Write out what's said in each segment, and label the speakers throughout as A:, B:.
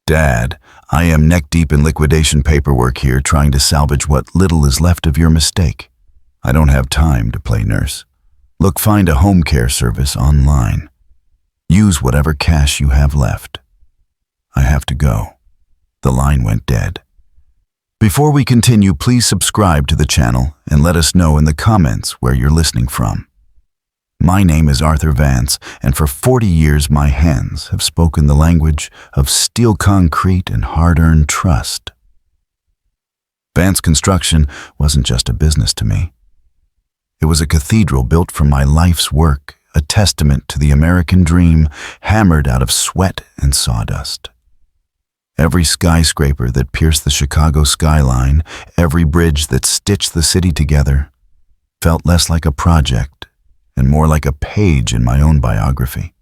A: Dad, I am neck-deep in liquidation paperwork here trying to salvage what little is left of your mistake. I don't have time to play nurse. Look, find a home care service online. Use whatever cash you have left. I have to go. The line went dead. Before we continue, please subscribe to the channel and let us know in the comments where you're listening from. My name is Arthur Vance, and for 40 years my hands have spoken the language of steel concrete and hard-earned trust. Vance Construction wasn't just a business to me. It was a cathedral built from my life's work, a testament to the American dream hammered out of sweat and sawdust. Every skyscraper that pierced the Chicago skyline, every bridge that stitched the city together, felt less like a project and more like a page in my own biography.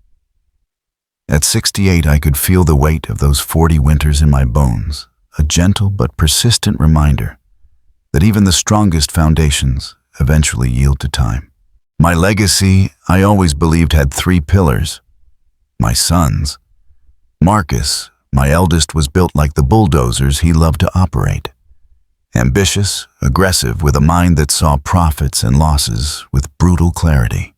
A: At 68, I could feel the weight of those 40 winters in my bones, a gentle but persistent reminder that even the strongest foundations eventually yield to time. My legacy, I always believed, had 3 pillars. My sons. Marcus, my eldest, was built like the bulldozers he loved to operate. Ambitious, aggressive, with a mind that saw profits and losses with brutal clarity.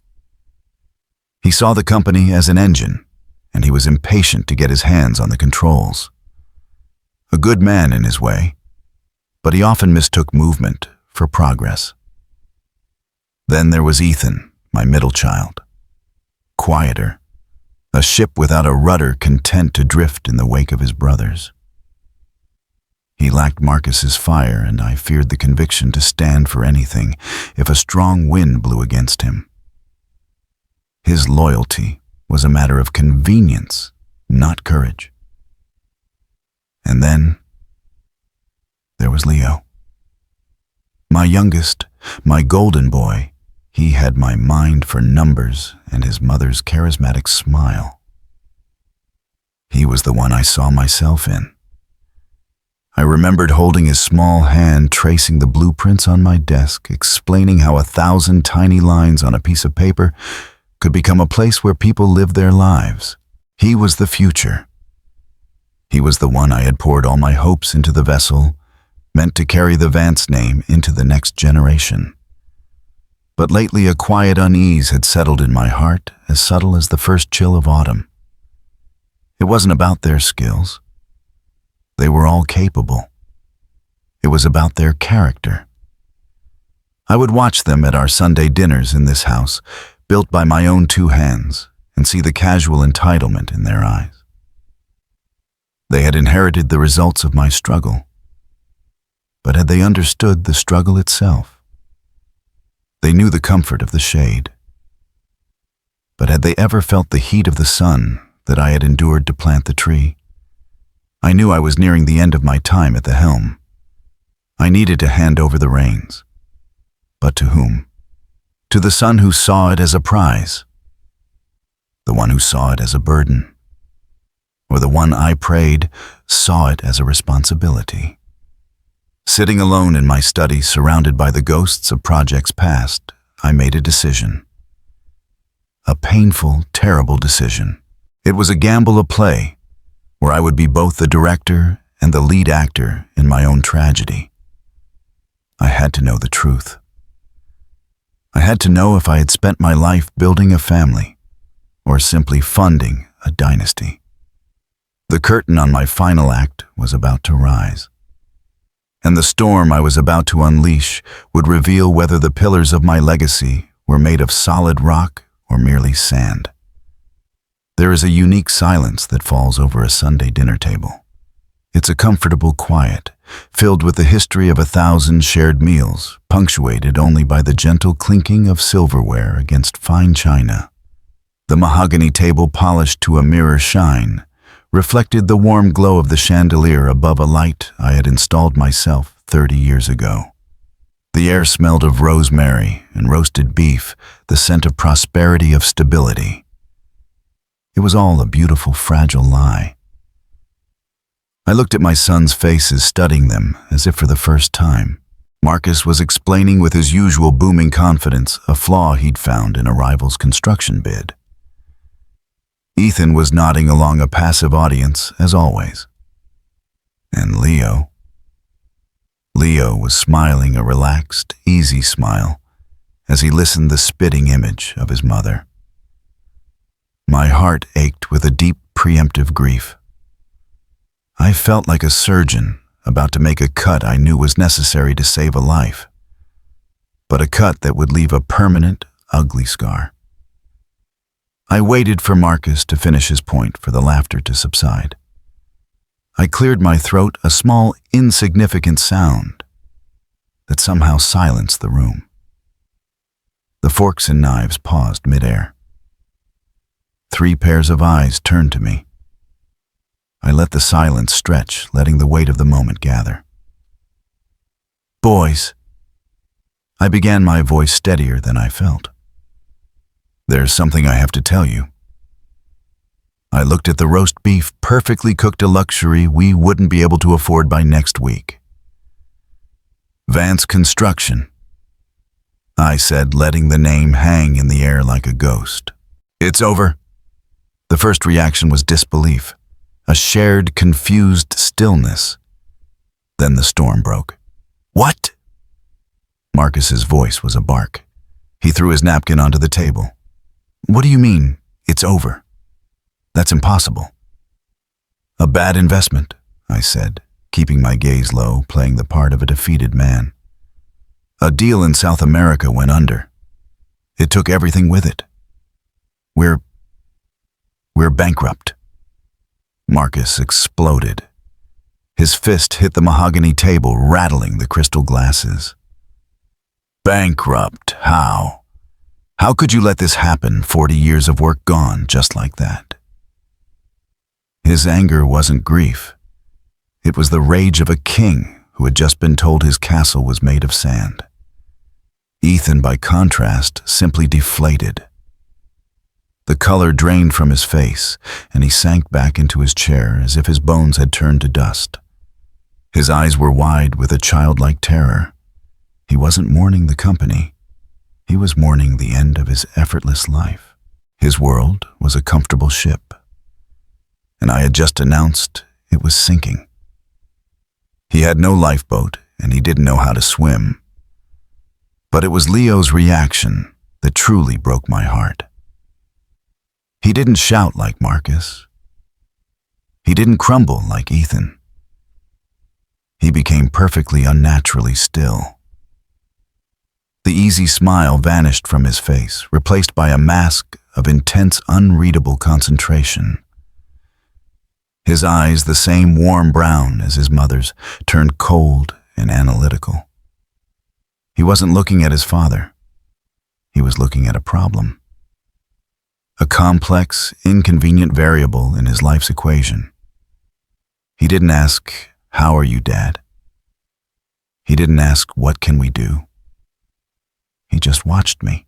A: He saw the company as an engine, and he was impatient to get his hands on the controls. A good man in his way, but he often mistook movement for progress. Then there was Ethan, my middle child. Quieter, a ship without a rudder, content to drift in the wake of his brothers. He lacked Marcus's fire, and I feared the conviction to stand for anything if a strong wind blew against him. His loyalty was a matter of convenience, not courage. And then there was Leo. My youngest, my golden boy. He had my mind for numbers and his mother's charismatic smile. He was the one I saw myself in. I remembered holding his small hand, tracing the blueprints on my desk, explaining how 1,000 tiny lines on a piece of paper could become a place where people lived their lives. He was the future. He was the one I had poured all my hopes into the vessel, meant to carry the Vance name into the next generation. But lately a quiet unease had settled in my heart, as subtle as the first chill of autumn. It wasn't about their skills. They were all capable. It was about their character. I would watch them at our Sunday dinners in this house, built by my own 2 hands, and see the casual entitlement in their eyes. They had inherited the results of my struggle, but had they understood the struggle itself? They knew the comfort of the shade, but had they ever felt the heat of the sun that I had endured to plant the tree? I knew I was nearing the end of my time at the helm. I needed to hand over the reins. But to whom? To the son who saw it as a prize? The one who saw it as a burden? Or the one, I prayed, saw it as a responsibility? Sitting alone in my study, surrounded by the ghosts of projects past, I made a decision. A painful, terrible decision. It was a gamble, a play, where I would be both the director and the lead actor in my own tragedy. I had to know the truth. I had to know if I had spent my life building a family or simply funding a dynasty. The curtain on my final act was about to rise, and the storm I was about to unleash would reveal whether the pillars of my legacy were made of solid rock or merely sand. There is a unique silence that falls over a Sunday dinner table. It's a comfortable quiet, filled with the history of 1,000 shared meals, punctuated only by the gentle clinking of silverware against fine china. The mahogany table, polished to a mirror shine, reflected the warm glow of the chandelier above a light I had installed myself 30 years ago. The air smelled of rosemary and roasted beef, the scent of prosperity, of stability. It was all a beautiful, fragile lie. I looked at my sons' faces, studying them as if for the first time. Marcus was explaining with his usual booming confidence a flaw he'd found in a rival's construction bid. Ethan was nodding along, a passive audience, as always. And Leo was smiling a relaxed, easy smile as he listened the spitting image of his mother. My heart ached with a deep preemptive grief. I felt like a surgeon about to make a cut I knew was necessary to save a life, but a cut that would leave a permanent, ugly scar. I waited for Marcus to finish his point for the laughter to subside. I cleared my throat, a small, insignificant sound that somehow silenced the room. The forks and knives paused midair. 3 pairs of eyes turned to me. I let the silence stretch, letting the weight of the moment gather. "Boys," I began, my voice steadier than I felt. "There's something I have to tell you." I looked at the roast beef, perfectly cooked, a luxury we wouldn't be able to afford by next week. "Vance Construction," I said, letting the name hang in the air like a ghost. "It's over." The first reaction was disbelief, a shared, confused stillness. Then the storm broke. "What?" Marcus's voice was a bark. He threw his napkin onto the table. "What do you mean, it's over? That's impossible." "A bad investment," I said, keeping my gaze low, playing the part of a defeated man. "A deal in South America went under. It took everything with it. We're bankrupt." Marcus exploded. His fist hit the mahogany table, rattling the crystal glasses. "Bankrupt? How? How could you let this happen, 40 years of work gone just like that?" His anger wasn't grief. It was the rage of a king who had just been told his castle was made of sand. Ethan, by contrast, simply deflated. The color drained from his face, and he sank back into his chair as if his bones had turned to dust. His eyes were wide with a childlike terror. He wasn't mourning the company. He was mourning the end of his effortless life. His world was a comfortable ship, and I had just announced it was sinking. He had no lifeboat, and he didn't know how to swim. But it was Leo's reaction that truly broke my heart. He didn't shout like Marcus. He didn't crumble like Ethan. He became perfectly unnaturally still. The easy smile vanished from his face, replaced by a mask of intense, unreadable concentration. His eyes, the same warm brown as his mother's, turned cold and analytical. He wasn't looking at his father. He was looking at a problem. A complex, inconvenient variable in his life's equation. He didn't ask, "How are you, Dad?" He didn't ask, "What can we do?" He just watched me.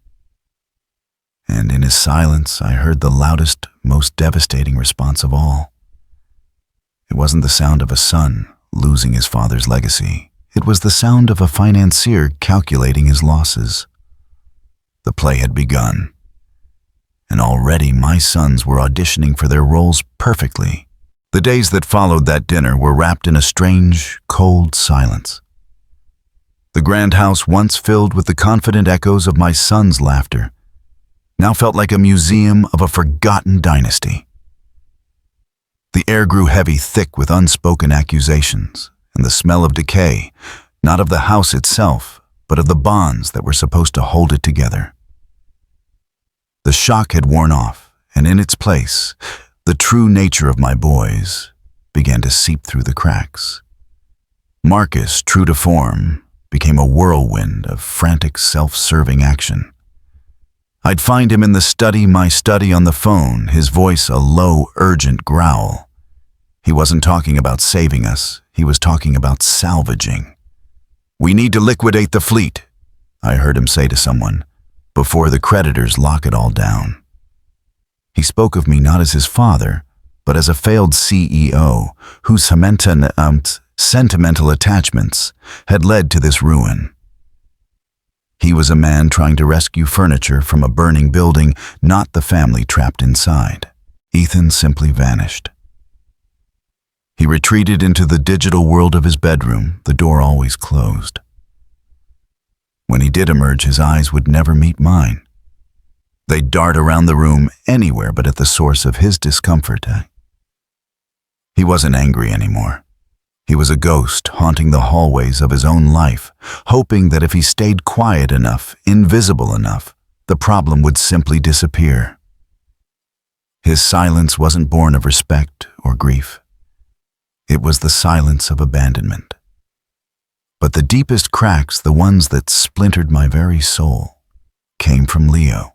A: And in his silence, I heard the loudest, most devastating response of all. It wasn't the sound of a son losing his father's legacy. It was the sound of a financier calculating his losses. The play had begun, and already my sons were auditioning for their roles perfectly. The days that followed that dinner were wrapped in a strange, cold silence. The grand house, once filled with the confident echoes of my son's laughter, now felt like a museum of a forgotten dynasty. The air grew heavy, thick with unspoken accusations, and the smell of decay, not of the house itself, but of the bonds that were supposed to hold it together. The shock had worn off, and in its place, the true nature of my boys began to seep through the cracks. Marcus, true to form, became a whirlwind of frantic, self-serving action. I'd find him in the study, my study on the phone, his voice a low, urgent growl. He wasn't talking about saving us, he was talking about salvaging. "We need to liquidate the fleet," I heard him say to someone, "before the creditors lock it all down." He spoke of me not as his father, but as a failed CEO whose sentimental attachments had led to this ruin. He was a man trying to rescue furniture from a burning building, not the family trapped inside. Ethan simply vanished. He retreated into the digital world of his bedroom, the door always closed. When he did emerge, his eyes would never meet mine. They'd dart around the room anywhere but at the source of his discomfort. He wasn't angry anymore. He was a ghost haunting the hallways of his own life, hoping that if he stayed quiet enough, invisible enough, the problem would simply disappear. His silence wasn't born of respect or grief. It was the silence of abandonment. But the deepest cracks, the ones that splintered my very soul, came from Leo.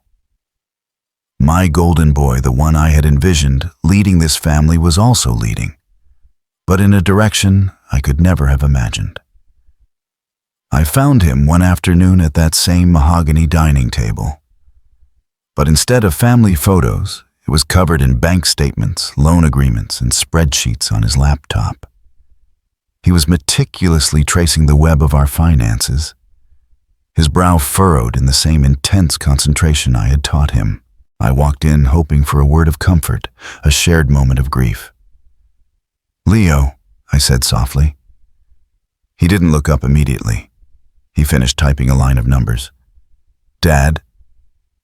A: My golden boy, the one I had envisioned leading this family, was also leading, but in a direction I could never have imagined. I found him one afternoon at that same mahogany dining table. But instead of family photos, it was covered in bank statements, loan agreements, and spreadsheets on his laptop. He was meticulously tracing the web of our finances, his brow furrowed in the same intense concentration I had taught him. I walked in hoping for a word of comfort, a shared moment of grief. "Leo," I said softly. He didn't look up immediately. He finished typing a line of numbers. "Dad,"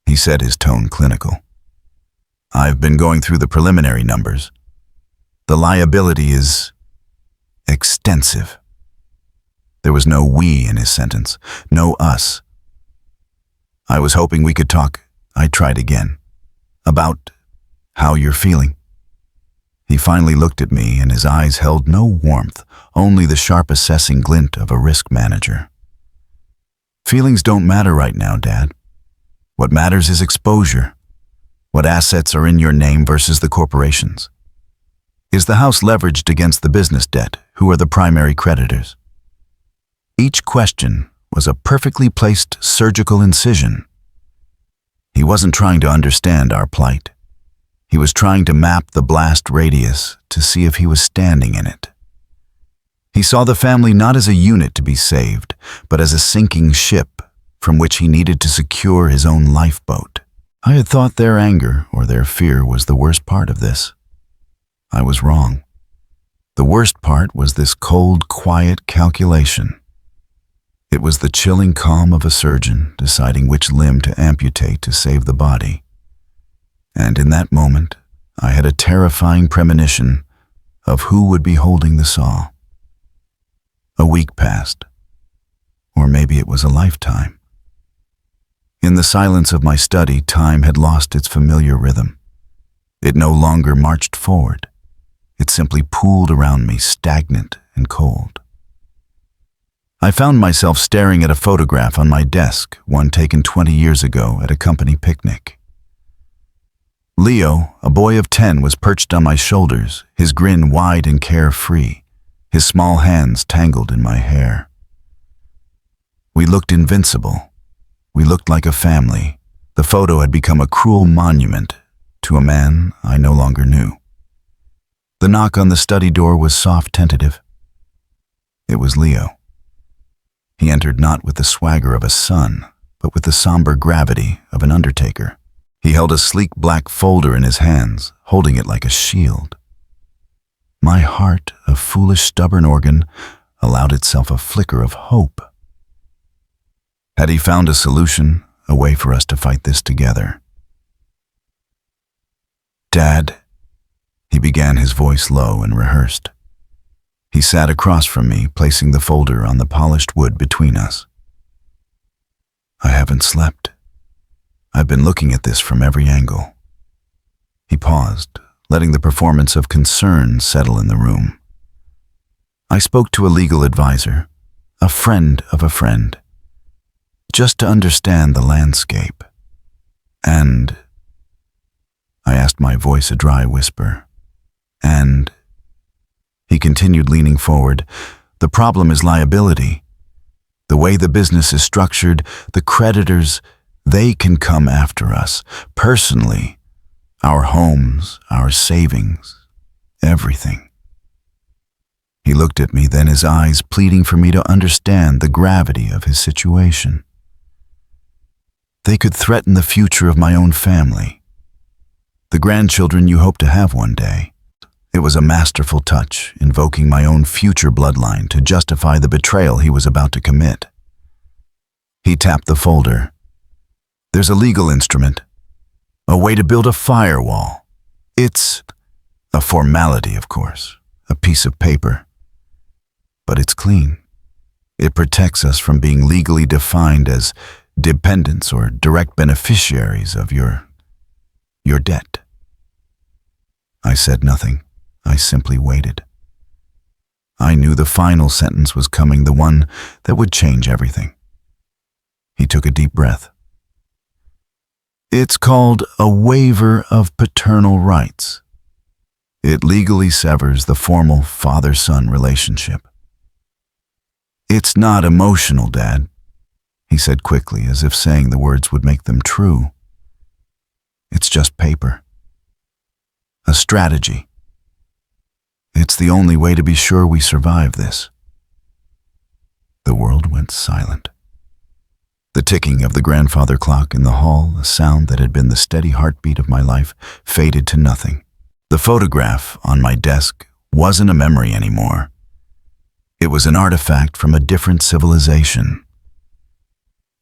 A: he said, his tone clinical. "I've been going through the preliminary numbers. The liability is extensive." There was no we in his sentence, no us. "I was hoping we could talk," I tried again, "about how you're feeling." He finally looked at me, and his eyes held no warmth, only the sharp assessing glint of a risk manager. "Feelings don't matter right now, Dad. What matters is exposure. What assets are in your name versus the corporation's? Is the house leveraged against the business debt? Who are the primary creditors?" Each question was a perfectly placed surgical incision. He wasn't trying to understand our plight. He was trying to map the blast radius to see if he was standing in it. He saw the family not as a unit to be saved, but as a sinking ship from which he needed to secure his own lifeboat. I had thought their anger or their fear was the worst part of this. I was wrong. The worst part was this cold, quiet calculation. It was the chilling calm of a surgeon deciding which limb to amputate to save the body. And in that moment, I had a terrifying premonition of who would be holding the saw. A week passed, or maybe it was a lifetime. In the silence of my study, time had lost its familiar rhythm. It no longer marched forward. It simply pooled around me, stagnant and cold. I found myself staring at a photograph on my desk, one taken 20 years ago at a company picnic. Leo, a boy of 10, was perched on my shoulders, his grin wide and carefree, his small hands tangled in my hair. We looked invincible. We looked like a family. The photo had become a cruel monument to a man I no longer knew. The knock on the study door was soft, tentative. It was Leo. He entered not with the swagger of a son, but with the somber gravity of an undertaker. He held a sleek black folder in his hands, holding it like a shield. My heart, a foolish, stubborn organ, allowed itself a flicker of hope. Had he found a solution, a way for us to fight this together? "Dad," he began, his voice low and rehearsed. He sat across from me, placing the folder on the polished wood between us. "I haven't slept. I've been looking at this from every angle." He paused, letting the performance of concern settle in the room. "I spoke to a legal advisor, a friend of a friend, just to understand the landscape. And," I asked, my voice a dry whisper, "and," he continued, leaning forward, "the problem is liability. The way the business is structured, the creditors, they can come after us, personally, our homes, our savings, everything." He looked at me, then his eyes pleading for me to understand the gravity of his situation. "They could threaten the future of my own family, the grandchildren you hope to have one day. It was a masterful touch, invoking my own future bloodline to justify the betrayal he was about to commit. He tapped the folder. There's a legal instrument, a way to build a firewall. It's a formality, of course, a piece of paper. But it's clean. It protects us from being legally defined as dependents or direct beneficiaries of your debt. I said nothing. I simply waited. I knew the final sentence was coming, the one that would change everything. He took a deep breath. It's called a waiver of paternal rights. It legally severs the formal father-son relationship. It's not emotional, Dad, he said quickly, as if saying the words would make them true. It's just paper. A strategy. It's the only way to be sure we survive this. The world went silent. The ticking of the grandfather clock in the hall, a sound that had been the steady heartbeat of my life, faded to nothing. The photograph on my desk wasn't a memory anymore. It was an artifact from a different civilization.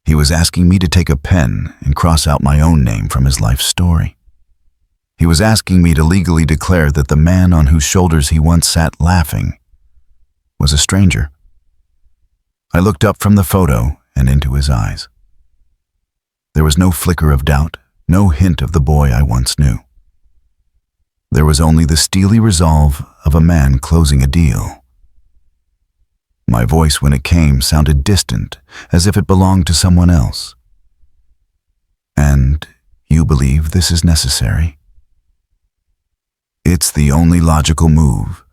A: He was asking me to take a pen and cross out my own name from his life story. He was asking me to legally declare that the man on whose shoulders he once sat laughing was a stranger. I looked up from the photo and into his eyes. There was no flicker of doubt, no hint of the boy I once knew. There was only the steely resolve of a man closing a deal. My voice, when it came, sounded distant, as if it belonged to someone else. And you believe this is necessary? It's the only logical move.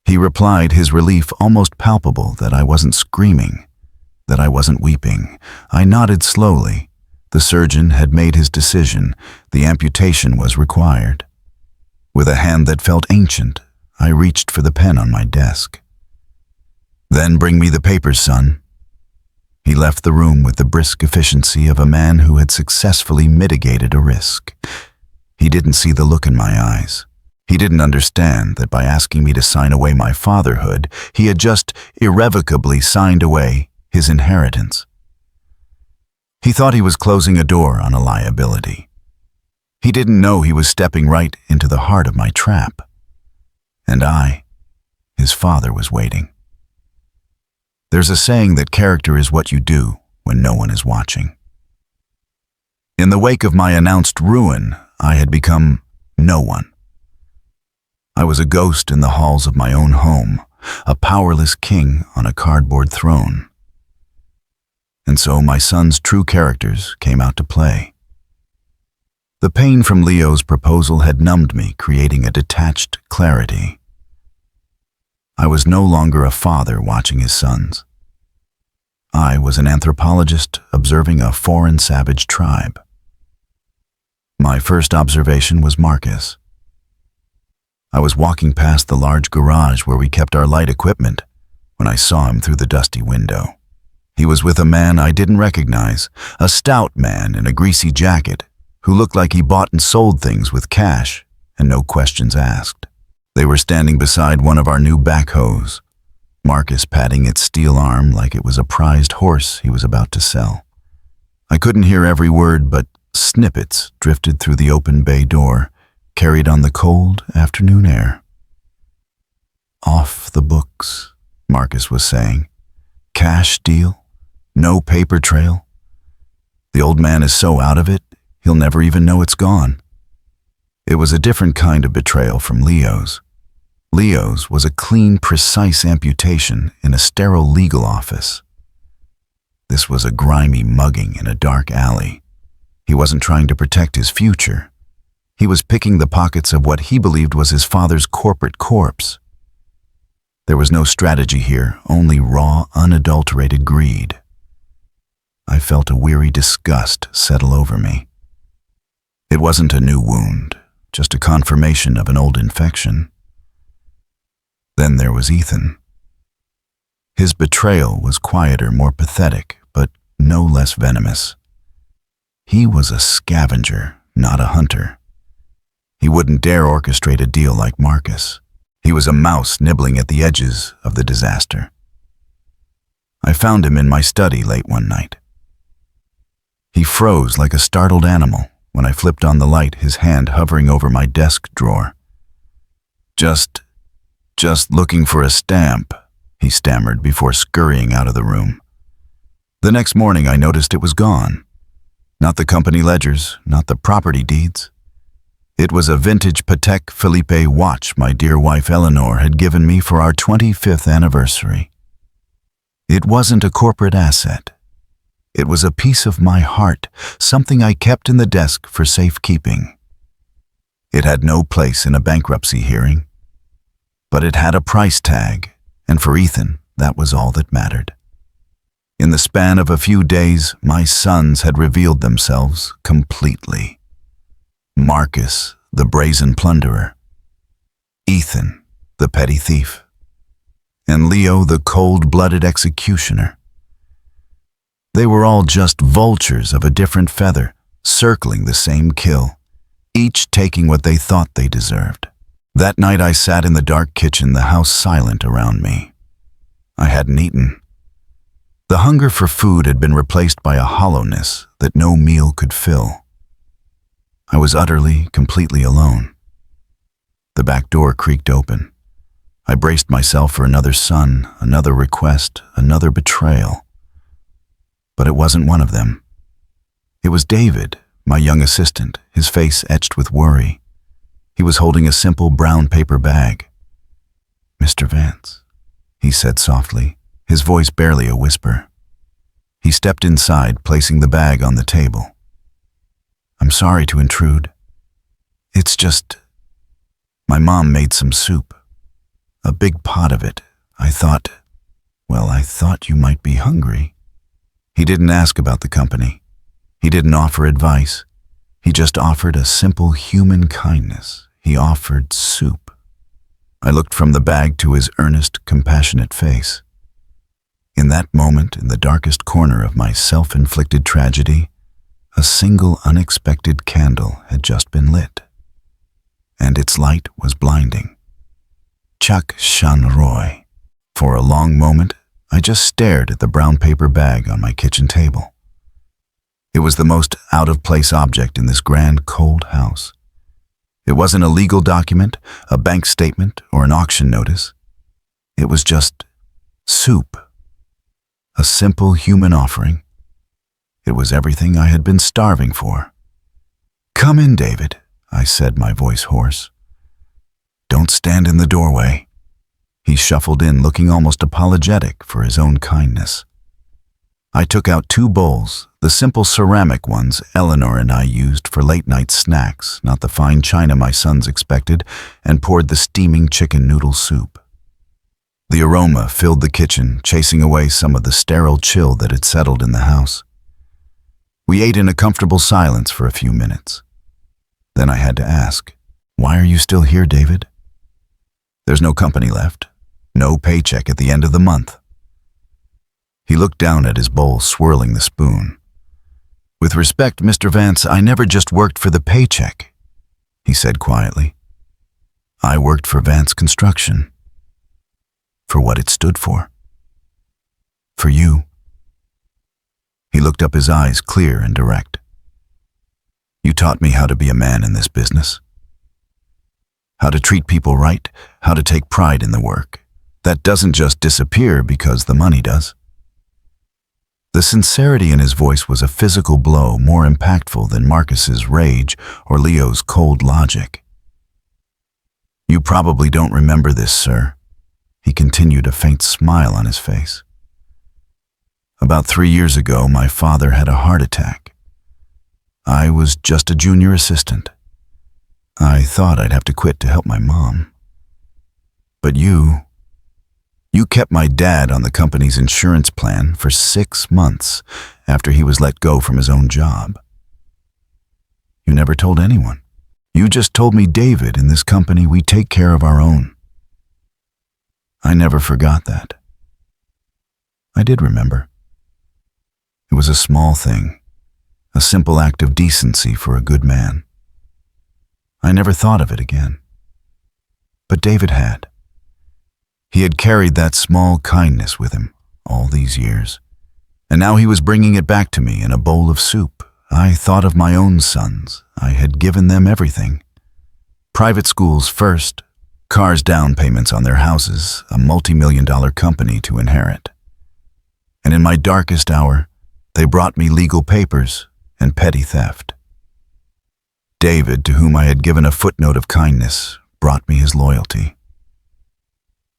A: He replied, his relief almost palpable, that I wasn't screaming, that I wasn't weeping. I nodded slowly. The surgeon had made his decision. The amputation was required. With a hand that felt ancient, I reached for the pen on my desk. Then bring me the papers, son. He left the room with the brisk efficiency of a man who had successfully mitigated a risk. He didn't see the look in my eyes. He didn't understand that by asking me to sign away my fatherhood, he had just irrevocably signed away his inheritance. He thought he was closing a door on a liability. He didn't know he was stepping right into the heart of my trap. And I, his father, was waiting. There's a saying that character is what you do when no one is watching. In the wake of my announced ruin, I had become no one. I was a ghost in the halls of my own home, a powerless king on a cardboard throne. And so my son's true characters came out to play. The pain from Leo's proposal had numbed me, creating a detached clarity. I was no longer a father watching his sons. I was an anthropologist observing a foreign savage tribe. My first observation was Marcus. I was walking past the large garage where we kept our light equipment when I saw him through the dusty window. He was with a man I didn't recognize, a stout man in a greasy jacket who looked like he bought and sold things with cash and no questions asked. They were standing beside one of our new backhoes, Marcus patting its steel arm like it was a prized horse he was about to sell. I couldn't hear every word, but snippets drifted through the open bay door, carried on the cold afternoon air. Off the books, Marcus was saying. Cash deal, no paper trail. The old man is so out of it, he'll never even know it's gone. It was a different kind of betrayal from Leo's. Leo's was a clean, precise amputation in a sterile legal office. This was a grimy mugging in a dark alley. He wasn't trying to protect his future. He was picking the pockets of what he believed was his father's corporate corpse. There was no strategy here, only raw, unadulterated greed. I felt a weary disgust settle over me. It wasn't a new wound, just a confirmation of an old infection. Then there was Ethan. His betrayal was quieter, more pathetic, but no less venomous. He was a scavenger, not a hunter. He wouldn't dare orchestrate a deal like Marcus. He was a mouse nibbling at the edges of the disaster. I found him in my study late one night. He froze like a startled animal when I flipped on the light, his hand hovering over my desk drawer. Just looking for a stamp," he stammered before scurrying out of the room. The next morning I noticed it was gone. Not the company ledgers, not the property deeds. It was a vintage Patek Philippe watch my dear wife Eleanor had given me for our 25th anniversary. It wasn't a corporate asset. It was a piece of my heart, something I kept in the desk for safekeeping. It had no place in a bankruptcy hearing, but it had a price tag, and for Ethan, that was all that mattered. In the span of a few days, my sons had revealed themselves completely. Marcus, the brazen plunderer. Ethan, the petty thief. And Leo, the cold-blooded executioner. They were all just vultures of a different feather, circling the same kill, each taking what they thought they deserved. That night I sat in the dark kitchen, the house silent around me. I hadn't eaten. The hunger for food had been replaced by a hollowness that no meal could fill. I was utterly, completely alone. The back door creaked open. I braced myself for another son, another request, another betrayal. But it wasn't one of them. It was David, my young assistant, his face etched with worry. He was holding a simple brown paper bag. "Mr. Vance," he said softly, his voice barely a whisper. He stepped inside, placing the bag on the table. "I'm sorry to intrude. It's just, my mom made some soup. A big pot of it. I thought you might be hungry." He didn't ask about the company. He didn't offer advice. He just offered a simple human kindness. He offered soup. I looked from the bag to his earnest, compassionate face. In that moment, in the darkest corner of my self-inflicted tragedy, a single unexpected candle had just been lit. And its light was blinding. Chuck Shan Roy. For a long moment, I just stared at the brown paper bag on my kitchen table. It was the most out-of-place object in this grand, cold house. It wasn't a legal document, a bank statement, or an auction notice. It was just soup. A simple human offering. It was everything I had been starving for. "Come in, David," I said, my voice hoarse. "Don't stand in the doorway." He shuffled in, looking almost apologetic for his own kindness. I took out 2 bowls, the simple ceramic ones Eleanor and I used for late-night snacks, not the fine china my sons expected, and poured the steaming chicken noodle soup. The aroma filled the kitchen, chasing away some of the sterile chill that had settled in the house. We ate in a comfortable silence for a few minutes. Then I had to ask, "Why are you still here, David?" "There's no company left. No paycheck at the end of the month." He looked down at his bowl, swirling the spoon. "With respect, Mr. Vance, I never just worked for the paycheck," he said quietly. "I worked for Vance Construction. For what it stood for. For you." He looked up, his eyes clear and direct. "You taught me how to be a man in this business. How to treat people right, how to take pride in the work. That doesn't just disappear because the money does." The sincerity in his voice was a physical blow more impactful than Marcus's rage or Leo's cold logic. "You probably don't remember this, sir." He continued, a faint smile on his face. "About 3 years ago, my father had a heart attack. I was just a junior assistant. I thought I'd have to quit to help my mom. But you kept my dad on the company's insurance plan for 6 months after he was let go from his own job. You never told anyone. You just told me, David, in this company we take care of our own." I never forgot that. I did remember. It was a small thing, a simple act of decency for a good man. I never thought of it again. But David had. He had carried that small kindness with him all these years, and now he was bringing it back to me in a bowl of soup. I thought of my own sons. I had given them everything. Private schools first, cars, down payments on their houses, a multi-million-dollar company to inherit. And in my darkest hour, they brought me legal papers and petty theft. David, to whom I had given a footnote of kindness, brought me his loyalty.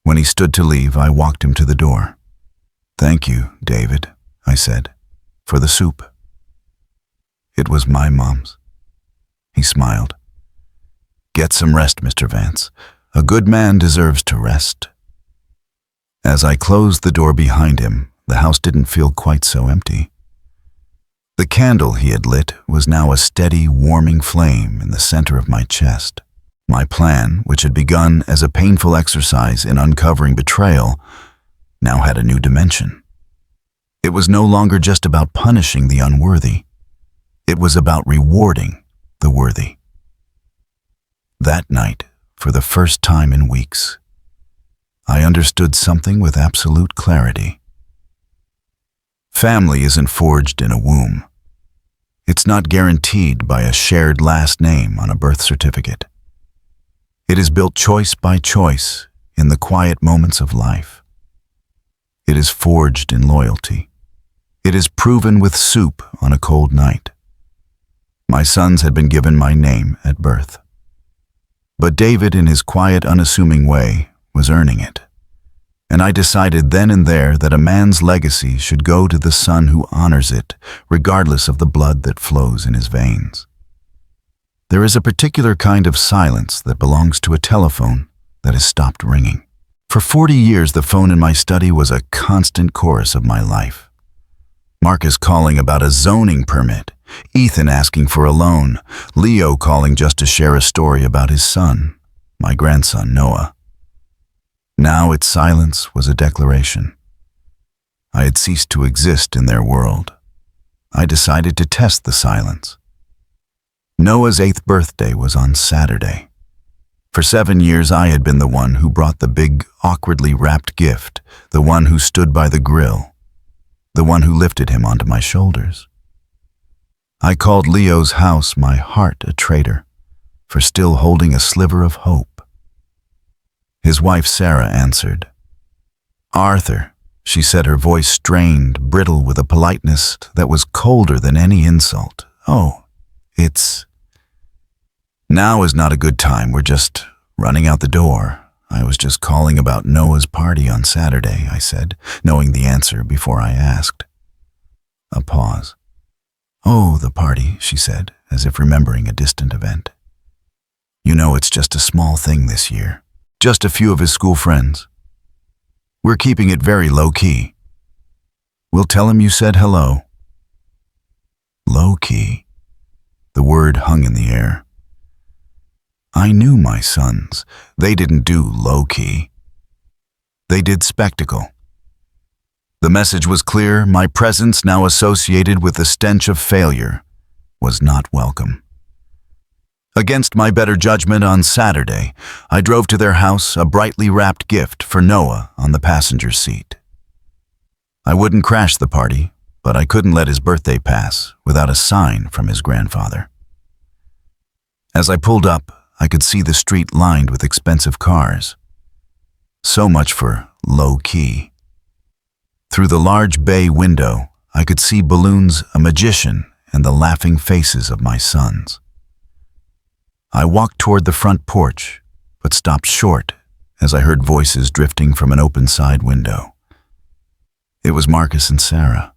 A: When he stood to leave, I walked him to the door. "Thank you, David," I said, "for the soup." It was my mom's. He smiled. "Get some rest, Mr. Vance. A good man deserves to rest." As I closed the door behind him, the house didn't feel quite so empty. The candle he had lit was now a steady, warming flame in the center of my chest. My plan, which had begun as a painful exercise in uncovering betrayal, now had a new dimension. It was no longer just about punishing the unworthy. It was about rewarding the worthy. That night, for the first time in weeks, I understood something with absolute clarity. Family isn't forged in a womb. It's not guaranteed by a shared last name on a birth certificate. It is built choice by choice in the quiet moments of life. It is forged in loyalty. It is proven with soup on a cold night. My sons had been given my name at birth. But David, in his quiet, unassuming way, was earning it. And I decided then and there that a man's legacy should go to the son who honors it, regardless of the blood that flows in his veins. There is a particular kind of silence that belongs to a telephone that has stopped ringing. For 40 years, the phone in my study was a constant chorus of my life. Marcus calling about a zoning permit, Ethan asking for a loan, Leo calling just to share a story about his son, my grandson Noah. Now its silence was a declaration. I had ceased to exist in their world. I decided to test the silence. Noah's 8th birthday was on Saturday. For 7 years I had been the one who brought the big, awkwardly wrapped gift, the one who stood by the grill, the one who lifted him onto my shoulders. I called Leo's house my heart a traitor for still holding a sliver of hope. His wife Sarah answered. "Arthur," she said, her voice strained, brittle with a politeness that was colder than any insult. "Oh, now is not a good time. We're just running out the door. I was just calling about Noah's party on Saturday," I said, knowing the answer before I asked. A pause. "Oh, the party," she said, as if remembering a distant event. "You know, it's just a small thing this year. Just a few of his school friends. We're keeping it very low-key. We'll tell him you said hello." Low-key. The word hung in the air. I knew my sons. They didn't do low-key. They did spectacle. The message was clear. My presence, now associated with the stench of failure, was not welcome. Against my better judgment, on Saturday, I drove to their house, a brightly wrapped gift for Noah on the passenger seat. I wouldn't crash the party, but I couldn't let his birthday pass without a sign from his grandfather. As I pulled up, I could see the street lined with expensive cars. So much for low-key. Through the large bay window, I could see balloons, a magician, and the laughing faces of my sons. I walked toward the front porch, but stopped short as I heard voices drifting from an open side window. It was Marcus and Sarah.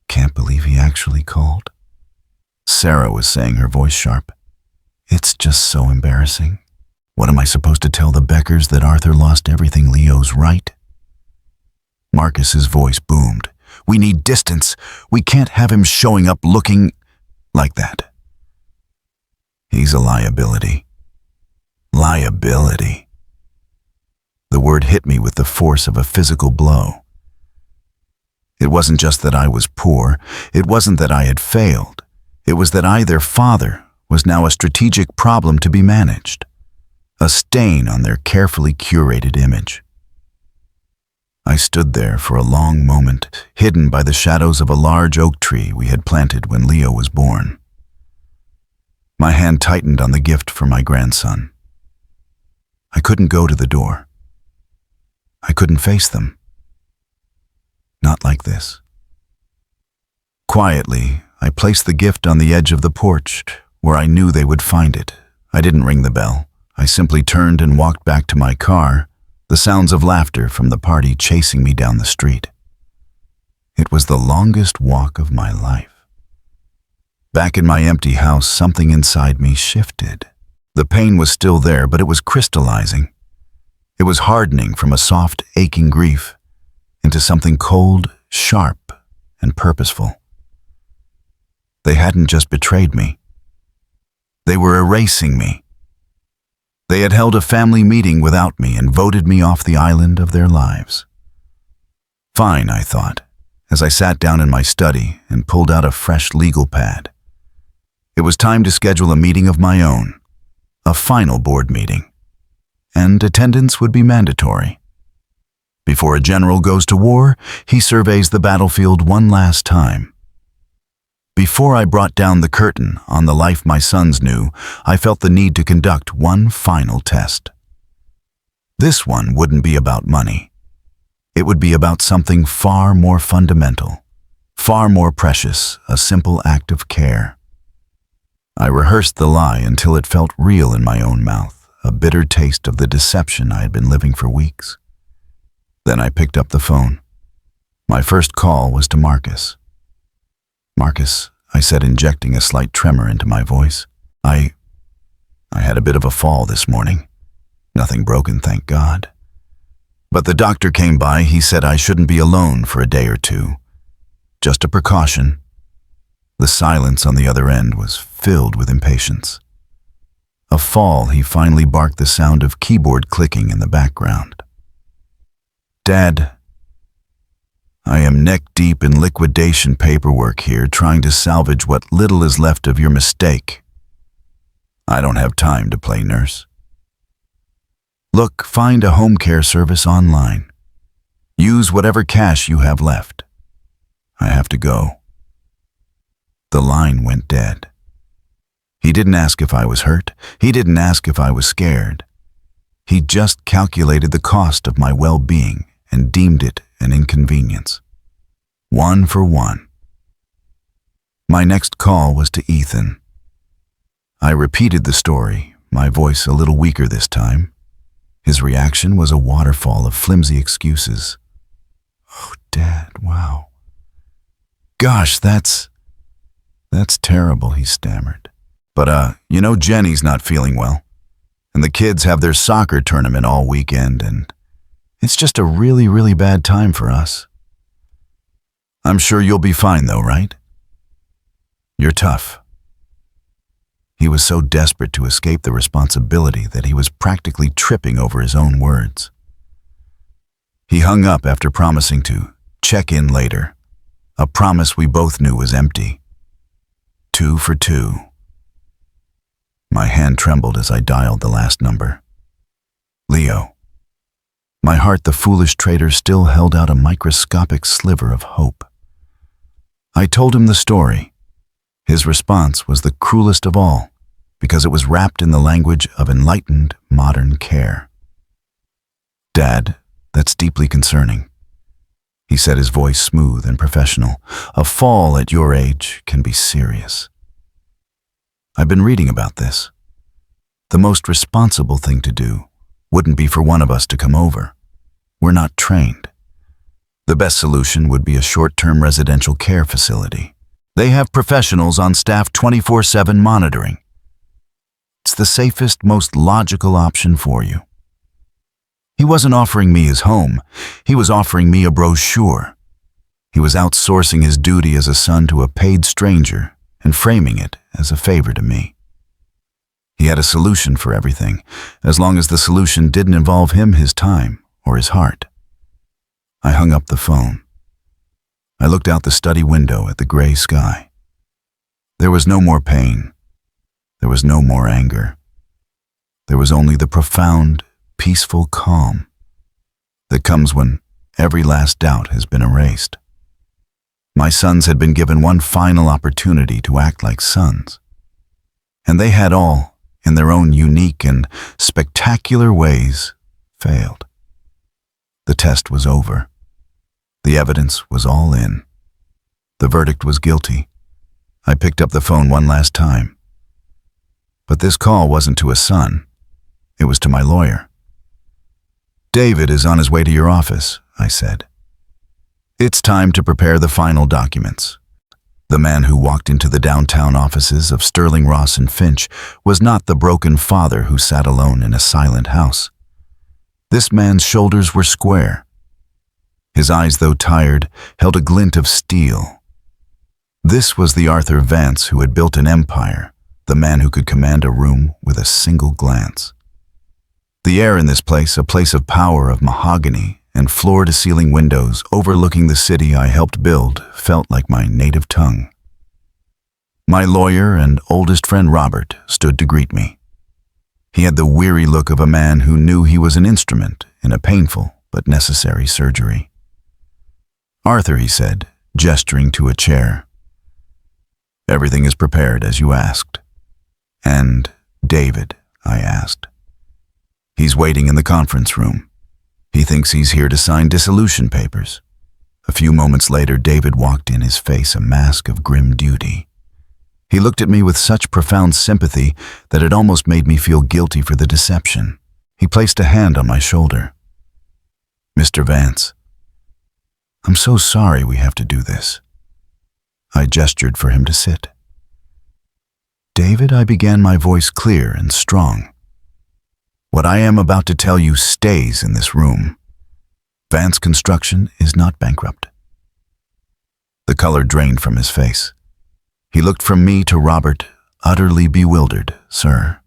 A: "Can't believe he actually called," Sarah was saying, her voice sharp. "It's just so embarrassing. What am I supposed to tell the Beckers, that Arthur lost everything? Leo's right?" Marcus's voice boomed. "We need distance. We can't have him showing up looking like that. He's a liability." Liability. The word hit me with the force of a physical blow. It wasn't just that I was poor. It wasn't that I had failed. It was that I, their father, was now a strategic problem to be managed, a stain on their carefully curated image. I stood there for a long moment, hidden by the shadows of a large oak tree we had planted when Leo was born. My hand tightened on the gift for my grandson. I couldn't go to the door. I couldn't face them. Not like this. Quietly, I placed the gift on the edge of the porch, where I knew they would find it. I didn't ring the bell. I simply turned and walked back to my car, the sounds of laughter from the party chasing me down the street. It was the longest walk of my life. Back in my empty house, something inside me shifted. The pain was still there, but it was crystallizing. It was hardening from a soft, aching grief into something cold, sharp, and purposeful. They hadn't just betrayed me. They were erasing me. They had held a family meeting without me and voted me off the island of their lives. Fine, I thought, as I sat down in my study and pulled out a fresh legal pad. It was time to schedule a meeting of my own, a final board meeting, and attendance would be mandatory. Before a general goes to war, he surveys the battlefield one last time. Before I brought down the curtain on the life my sons knew, I felt the need to conduct one final test. This one wouldn't be about money. It would be about something far more fundamental, far more precious, a simple act of care. I rehearsed the lie until it felt real in my own mouth, a bitter taste of the deception I had been living for weeks. Then I picked up the phone. My first call was to Marcus. "Marcus," I said, injecting a slight tremor into my voice. I had a bit of a fall this morning. Nothing broken, thank God. But the doctor came by. He said I shouldn't be alone for a day or two. Just a precaution." The silence on the other end was filled with impatience. A fall, he finally barked, the sound of keyboard clicking in the background. "Dad, I am neck-deep in liquidation paperwork here, trying to salvage what little is left of your mistake. I don't have time to play nurse. Look, find a home care service online. Use whatever cash you have left. I have to go." The line went dead. He didn't ask if I was hurt. He didn't ask if I was scared. He just calculated the cost of my well-being and deemed it an inconvenience. 1 for 1. My next call was to Ethan. I repeated the story, my voice a little weaker this time. His reaction was a waterfall of flimsy excuses. "Oh, Dad, wow. Gosh, that's terrible," he stammered. "But, Jenny's not feeling well. And the kids have their soccer tournament all weekend, and it's just a really, really bad time for us. I'm sure you'll be fine though, right? You're tough." He was so desperate to escape the responsibility that he was practically tripping over his own words. He hung up after promising to check in later, a promise we both knew was empty. 2 for 2. My hand trembled as I dialed the last number. Leo. My heart, the foolish traitor, still held out a microscopic sliver of hope. I told him the story. His response was the cruelest of all, because it was wrapped in the language of enlightened, modern care. "Dad, that's deeply concerning," he said, his voice smooth and professional. "A fall at your age can be serious. I've been reading about this. The most responsible thing to do wouldn't be for one of us to come over. We're not trained. The best solution would be a short-term residential care facility. They have professionals on staff 24/7 monitoring. It's the safest, most logical option for you." He wasn't offering me his home. He was offering me a brochure. He was outsourcing his duty as a son to a paid stranger and framing it as a favor to me. He had a solution for everything, as long as the solution didn't involve him, his time, or his heart. I hung up the phone. I looked out the study window at the gray sky. There was no more pain, There was no more anger. There was only the profound, peaceful calm that comes when every last doubt has been erased. My sons had been given one final opportunity to act like sons, and they had all, in their own unique and spectacular ways, failed. The test was over. The evidence was all in. The verdict was guilty. I picked up the phone one last time. But this call wasn't to a son. It was to my lawyer. "David is on his way to your office," I said. "It's time to prepare the final documents." The man who walked into the downtown offices of Sterling, Ross and Finch was not the broken father who sat alone in a silent house. This man's shoulders were square. His eyes, though tired, held a glint of steel. This was the Arthur Vance who had built an empire, the man who could command a room with a single glance. The air in this place, a place of power, of mahogany and floor-to-ceiling windows overlooking the city I helped build, felt like my native tongue. My lawyer and oldest friend Robert stood to greet me. He had the weary look of a man who knew he was an instrument in a painful but necessary surgery. "Arthur," he said, gesturing to a chair. "Everything is prepared as you asked." "And David?" I asked. "He's waiting in the conference room. He thinks he's here to sign dissolution papers." A few moments later, David walked in, his face a mask of grim duty. He looked at me with such profound sympathy that it almost made me feel guilty for the deception. He placed a hand on my shoulder. "Mr. Vance, I'm so sorry we have to do this." I gestured for him to sit. "David," I began, my voice clear and strong. "What I am about to tell you stays in this room. Vance Construction is not bankrupt." The color drained from his face. He looked from me to Robert, utterly bewildered. "Sir,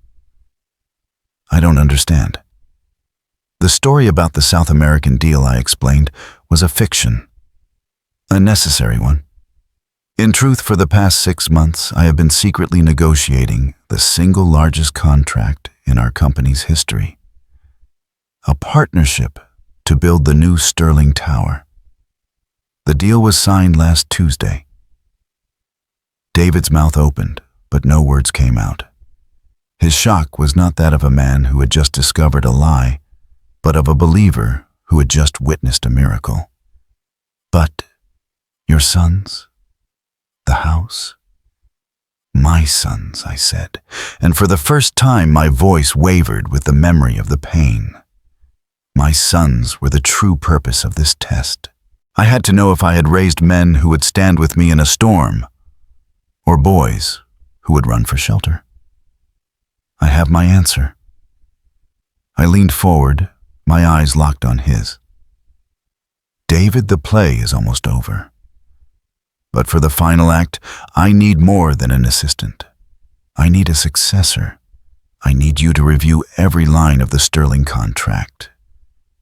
A: I don't understand." "The story about the South American deal," I explained, "was a fiction. A necessary one. In truth, for the past 6 months, I have been secretly negotiating the single largest contract in our company's history. A partnership to build the new Sterling Tower. The deal was signed last Tuesday." David's mouth opened, but no words came out. His shock was not that of a man who had just discovered a lie, but of a believer who had just witnessed a miracle. "But your sons? The house?" "My sons," I said, and for the first time my voice wavered with the memory of the pain. My sons were the true purpose of this test. I had to know if I had raised men who would stand with me in a storm, or boys who would run for shelter. I have my answer. I leaned forward, my eyes locked on his. "David, the play is almost over. But for the final act, I need more than an assistant. I need a successor. I need you to review every line of the Sterling contract.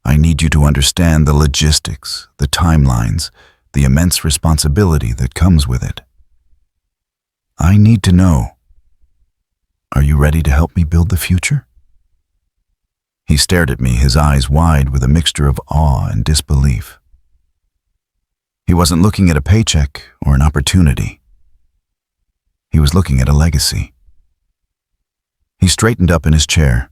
A: I need you to understand the logistics, the timelines, the immense responsibility that comes with it. I need to know, are you ready to help me build the future?" He stared at me, his eyes wide with a mixture of awe and disbelief. He wasn't looking at a paycheck or an opportunity. He was looking at a legacy. He straightened up in his chair,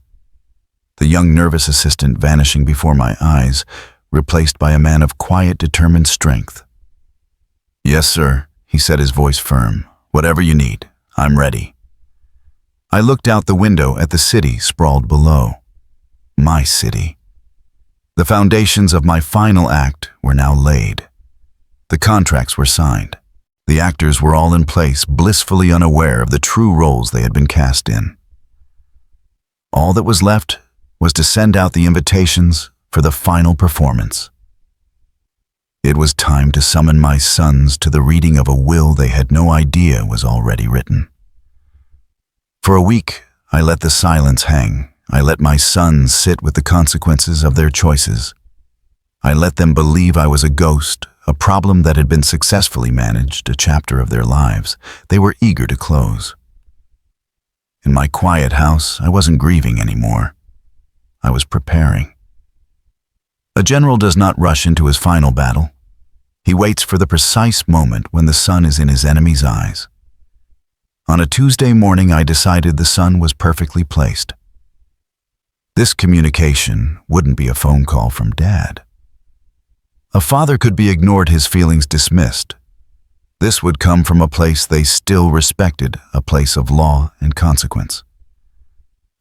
A: the young nervous assistant vanishing before my eyes, replaced by a man of quiet, determined strength. "Yes, sir," he said, his voice firm. "Whatever you need, I'm ready." I looked out the window at the city sprawled below. My city. The foundations of my final act were now laid. The contracts were signed. The actors were all in place, blissfully unaware of the true roles they had been cast in. All that was left was to send out the invitations for the final performance. It was time to summon my sons to the reading of a will they had no idea was already written. For a week, I let the silence hang. I let my sons sit with the consequences of their choices. I let them believe I was a ghost, a problem that had been successfully managed, a chapter of their lives they were eager to close. In my quiet house, I wasn't grieving anymore. I was preparing. A general does not rush into his final battle. He waits for the precise moment when the sun is in his enemy's eyes. On a Tuesday morning, I decided the sun was perfectly placed. This communication wouldn't be a phone call from Dad. A father could be ignored, his feelings dismissed. This would come from a place they still respected, a place of law and consequence.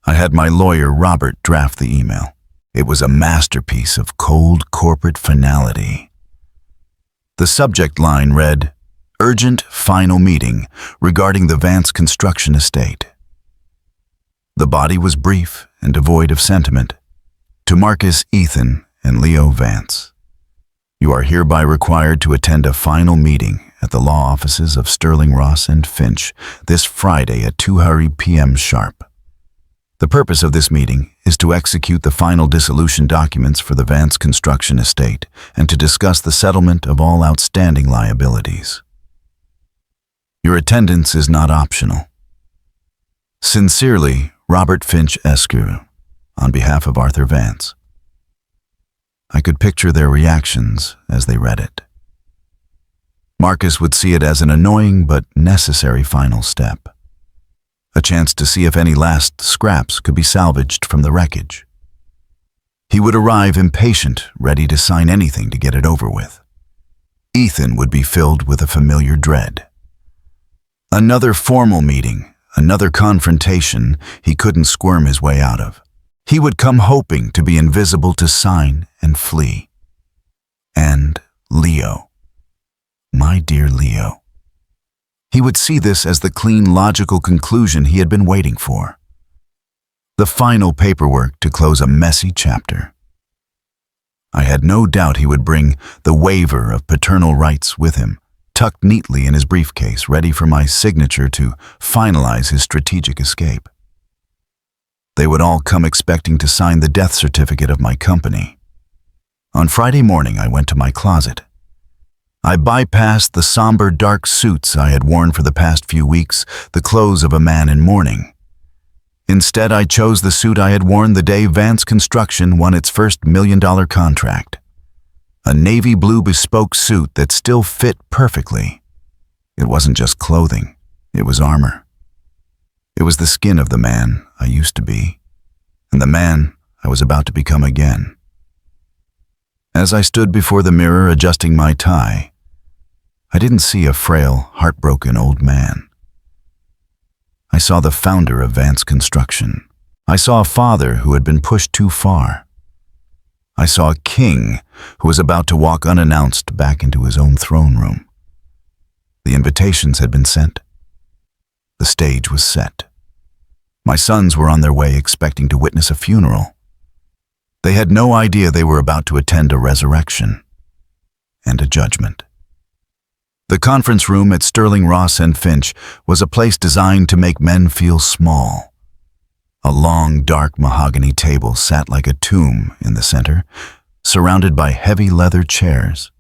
A: I had my lawyer, Robert, draft the email. It was a masterpiece of cold corporate finality. The subject line read, "Urgent final meeting regarding the Vance construction estate." The body was brief and devoid of sentiment. To Marcus, Ethan, and Leo Vance. You are hereby required to attend a final meeting at the law offices of Sterling Ross and Finch this Friday at 2:30 p.m. sharp. The purpose of this meeting is to execute the final dissolution documents for the Vance construction estate and to discuss the settlement of all outstanding liabilities. Your attendance is not optional. Sincerely, Robert Finch Esquire, on behalf of Arthur Vance. I could picture their reactions as they read it. Marcus would see it as an annoying but necessary final step. A chance to see if any last scraps could be salvaged from the wreckage. He would arrive impatient, ready to sign anything to get it over with. Ethan would be filled with a familiar dread. Another formal meeting, another confrontation he couldn't squirm his way out of. He would come hoping to be invisible to sign and flee. And Leo. My dear Leo. He would see this as the clean, logical conclusion he had been waiting for. The final paperwork to close a messy chapter. I had no doubt he would bring the waiver of paternal rights with him, tucked neatly in his briefcase, ready for my signature to finalize his strategic escape. They would all come expecting to sign the death certificate of my company. On Friday morning, I went to my closet. I bypassed the somber, dark suits I had worn for the past few weeks, the clothes of a man in mourning. Instead, I chose the suit I had worn the day Vance Construction won its first $1 million contract. A navy blue bespoke suit that still fit perfectly. It wasn't just clothing, it was armor. It was the skin of the man I used to be, and the man I was about to become again. As I stood before the mirror adjusting my tie, I didn't see a frail, heartbroken old man. I saw the founder of Vance Construction. I saw a father who had been pushed too far. I saw a king who was about to walk unannounced back into his own throne room. The invitations had been sent. The stage was set. My sons were on their way expecting to witness a funeral. They had no idea they were about to attend a resurrection and a judgment. The conference room at Sterling Ross and Finch was a place designed to make men feel small. A long, dark mahogany table sat like a tomb in the center, surrounded by heavy leather chairs.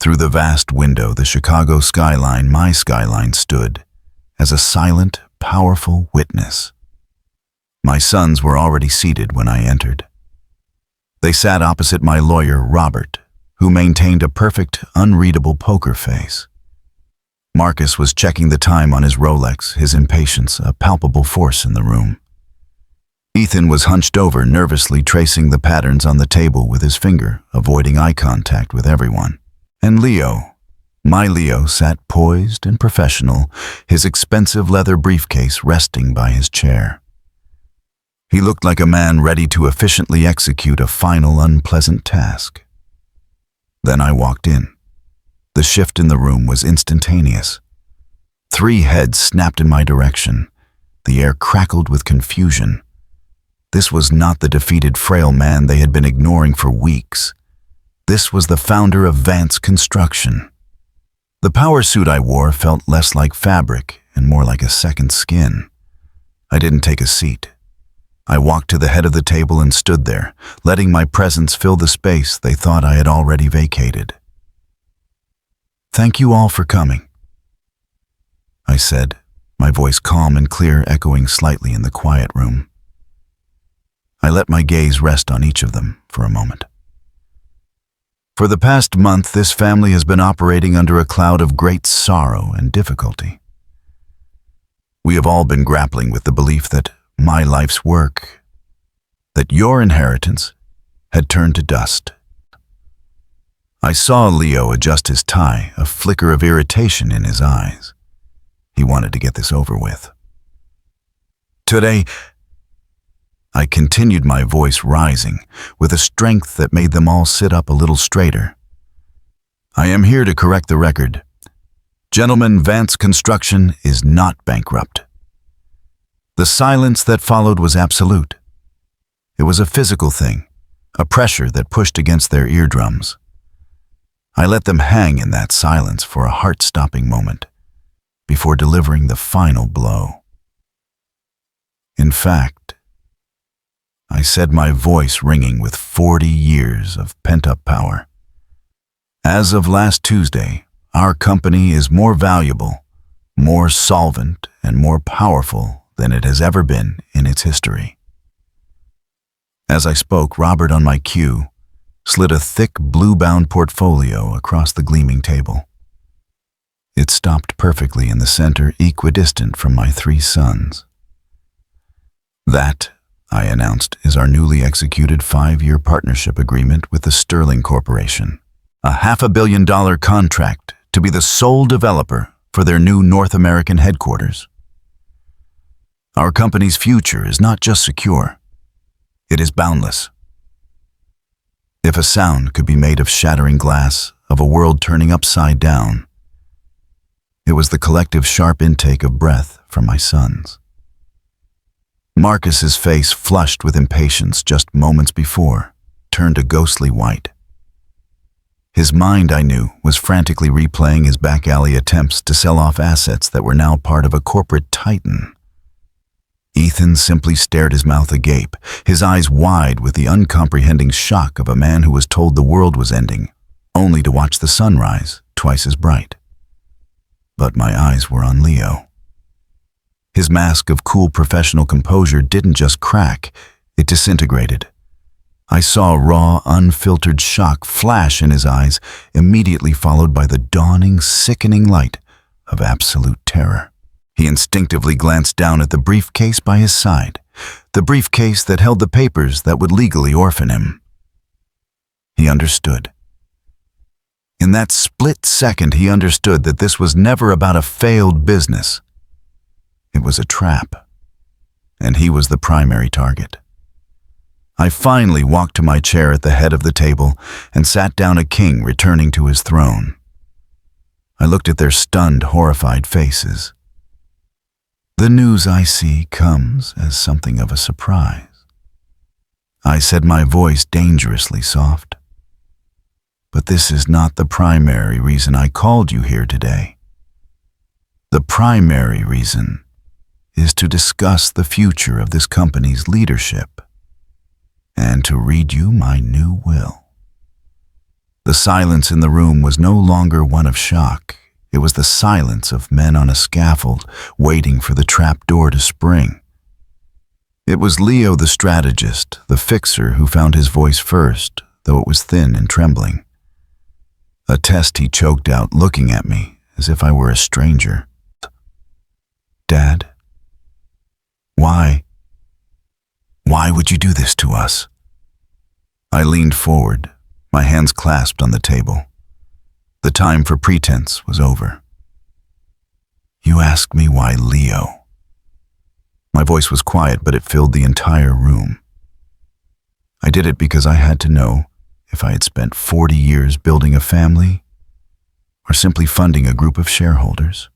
A: Through the vast window, the Chicago skyline, my skyline, stood as a silent, powerful witness. My sons were already seated when I entered. They sat opposite my lawyer, Robert, who maintained a perfect, unreadable poker face. Marcus was checking the time on his Rolex, his impatience a palpable force in the room. Ethan was hunched over, nervously tracing the patterns on the table with his finger, avoiding eye contact with everyone. And Leo, my Leo, sat poised and professional, his expensive leather briefcase resting by his chair. He looked like a man ready to efficiently execute a final unpleasant task. Then I walked in. The shift in the room was instantaneous. 3 heads snapped in my direction. The air crackled with confusion. This was not the defeated, frail man they had been ignoring for weeks. This was the founder of Vance Construction. The power suit I wore felt less like fabric and more like a second skin. I didn't take a seat. I walked to the head of the table and stood there, letting my presence fill the space they thought I had already vacated. "Thank you all for coming," I said, my voice calm and clear, echoing slightly in the quiet room. I let my gaze rest on each of them for a moment. For the past month, this family has been operating under a cloud of great sorrow and difficulty. We have all been grappling with the belief that my life's work, that your inheritance, had turned to dust. I saw Leo adjust his tie, a flicker of irritation in his eyes. He wanted to get this over with. Today, I continued, my voice rising, with a strength that made them all sit up a little straighter. I am here to correct the record. Gentleman Vance Construction is not bankrupt. The silence that followed was absolute. It was a physical thing, a pressure that pushed against their eardrums. I let them hang in that silence for a heart-stopping moment, before delivering the final blow. In fact, I said, my voice ringing with 40 years of pent-up power. As of last Tuesday, our company is more valuable, more solvent, and more powerful than it has ever been in its history. As I spoke, Robert, on my cue, slid a thick blue-bound portfolio across the gleaming table. It stopped perfectly in the center, equidistant from my 3 sons. That, I announced, is our newly executed 5-year partnership agreement with the Sterling Corporation, a $500 million contract to be the sole developer for their new North American headquarters. Our company's future is not just secure, it is boundless. If a sound could be made of shattering glass, of a world turning upside down, it was the collective sharp intake of breath from my sons. Marcus's face, flushed with impatience just moments before, turned a ghostly white. His mind, I knew, was frantically replaying his back alley attempts to sell off assets that were now part of a corporate titan. Ethan simply stared, his mouth agape, his eyes wide with the uncomprehending shock of a man who was told the world was ending, only to watch the sun rise twice as bright. But my eyes were on Leo. His mask of cool professional composure didn't just crack, it disintegrated. I saw raw, unfiltered shock flash in his eyes, immediately followed by the dawning, sickening light of absolute terror. He instinctively glanced down at the briefcase by his side, the briefcase that held the papers that would legally orphan him. He understood. In that split second, he understood that this was never about a failed business. It was a trap, and he was the primary target. I finally walked to my chair at the head of the table and sat down, a king returning to his throne. I looked at their stunned, horrified faces. The news, I see, comes as something of a surprise. I said, my voice dangerously soft. But this is not the primary reason I called you here today. The primary reason is to discuss the future of this company's leadership and to read you my new will. The silence in the room was no longer one of shock. It was the silence of men on a scaffold waiting for the trap door to spring. It was Leo, the strategist, the fixer, who found his voice first, though it was thin and trembling. A test he choked out, looking at me as if I were a stranger. Dad? Why would you do this to us? I leaned forward, my hands clasped on the table. The time for pretense was over. You ask me why Leo? My voice was quiet, but it filled the entire room. I did it because I had to know if I had spent 40 years building a family or simply funding a group of shareholders.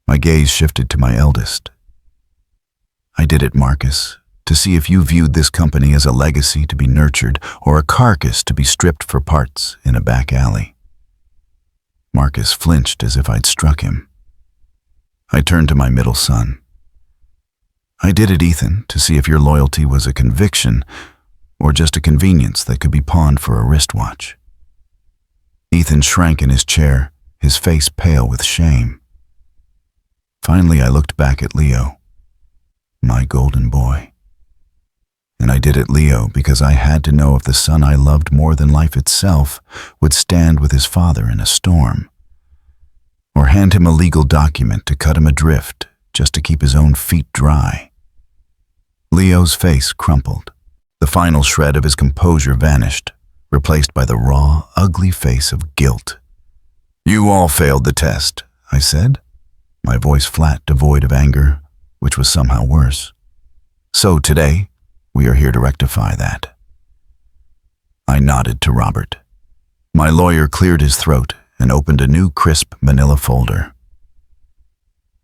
A: My gaze shifted to my eldest. I did it, Marcus, to see if you viewed this company as a legacy to be nurtured or a carcass to be stripped for parts in a back alley. Marcus flinched as if I'd struck him. I turned to my middle son. I did it, Ethan, to see if your loyalty was a conviction or just a convenience that could be pawned for a wristwatch. Ethan shrank in his chair, his face pale with shame. Finally, I looked back at Leo, my golden boy. And I did it, Leo, because I had to know if the son I loved more than life itself would stand with his father in a storm, or hand him a legal document to cut him adrift just to keep his own feet dry. Leo's face crumpled. The final shred of his composure vanished, replaced by the raw, ugly face of guilt. "You all failed the test," I said, my voice flat, devoid of anger, which was somehow worse. "So today, we are here to rectify that." I nodded to Robert. My lawyer cleared his throat and opened a new crisp manila folder.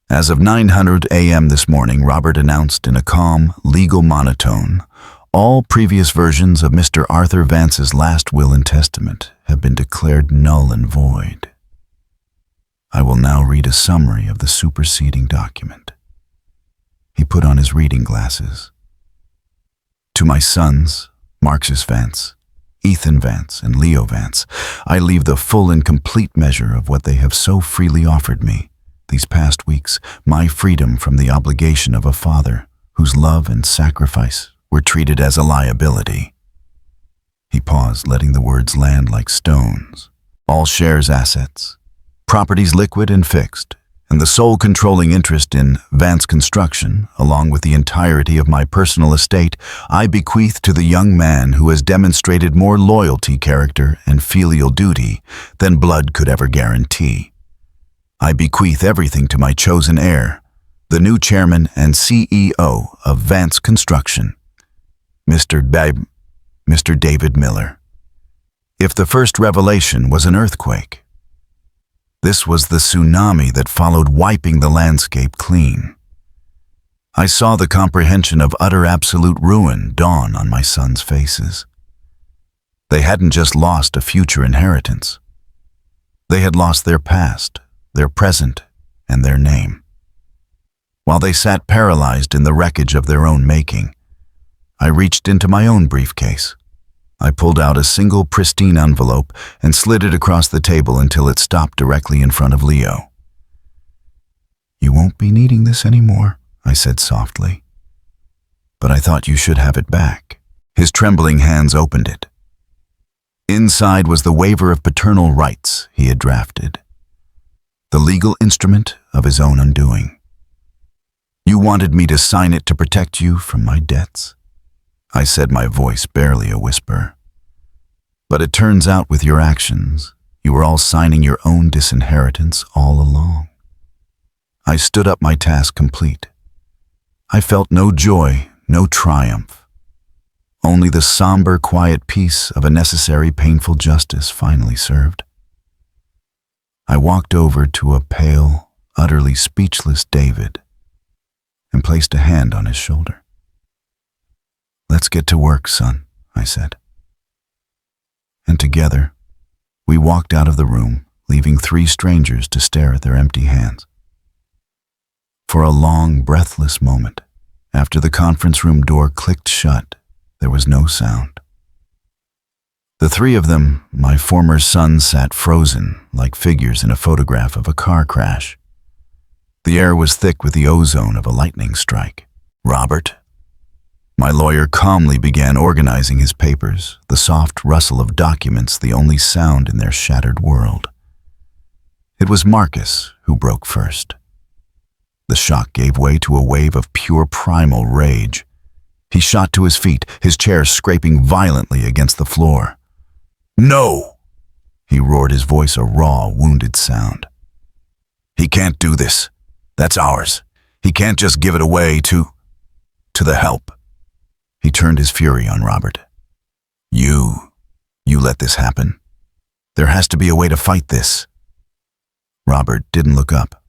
A: As of 9:00 a.m. this morning, Robert announced in a calm, legal monotone, all previous versions of Mr. Arthur Vance's last will and testament have been declared null and void. I will now read a summary of the superseding document. He put on his reading glasses. To my sons, Marcus Vance, Ethan Vance, and Leo Vance, I leave the full and complete measure of what they have so freely offered me these past weeks, my freedom from the obligation of a father whose love and sacrifice were treated as a liability. He paused, letting the words land like stones. All shares, assets, properties liquid and fixed, and the sole controlling interest in Vance Construction, along with the entirety of my personal estate, I bequeath to the young man who has demonstrated more loyalty, character, and filial duty than blood could ever guarantee. I bequeath everything to my chosen heir, the new chairman and CEO of Vance Construction, Mr. David Miller. If the first revelation was an earthquake, this was the tsunami that followed, wiping the landscape clean. I saw the comprehension of utter absolute ruin dawn on my sons' faces. They hadn't just lost a future inheritance. They had lost their past, their present, and their name. While they sat paralyzed in the wreckage of their own making, I reached into my own briefcase. I pulled out a single pristine envelope and slid it across the table until it stopped directly in front of Leo. "You won't be needing this anymore," I said softly. "But I thought you should have it back." His trembling hands opened it. Inside was the waiver of paternal rights he had drafted, the legal instrument of his own undoing. "You wanted me to sign it to protect you from my debts?" I said, my voice barely a whisper. "But it turns out with your actions, you were all signing your own disinheritance all along." I stood up, my task complete. I felt no joy, no triumph. Only the somber, quiet peace of a necessary, painful justice finally served. I walked over to a pale, utterly speechless David and placed a hand on his shoulder. "Let's get to work, son," I said. And together, we walked out of the room, leaving three strangers to stare at their empty hands. For a long, breathless moment, after the conference room door clicked shut, there was no sound. The three of them, my former sons, sat frozen, like figures in a photograph of a car crash. The air was thick with the ozone of a lightning strike. "Robert?" My lawyer calmly began organizing his papers, the soft rustle of documents the only sound in their shattered world. It was Marcus who broke first. The shock gave way to a wave of pure primal rage. He shot to his feet, his chair scraping violently against the floor. "No!" he roared, his voice a raw, wounded sound. "He can't do this. That's ours. He can't just give it away to the help." He turned his fury on Robert. You let this happen. There has to be a way to fight this." Robert didn't look up.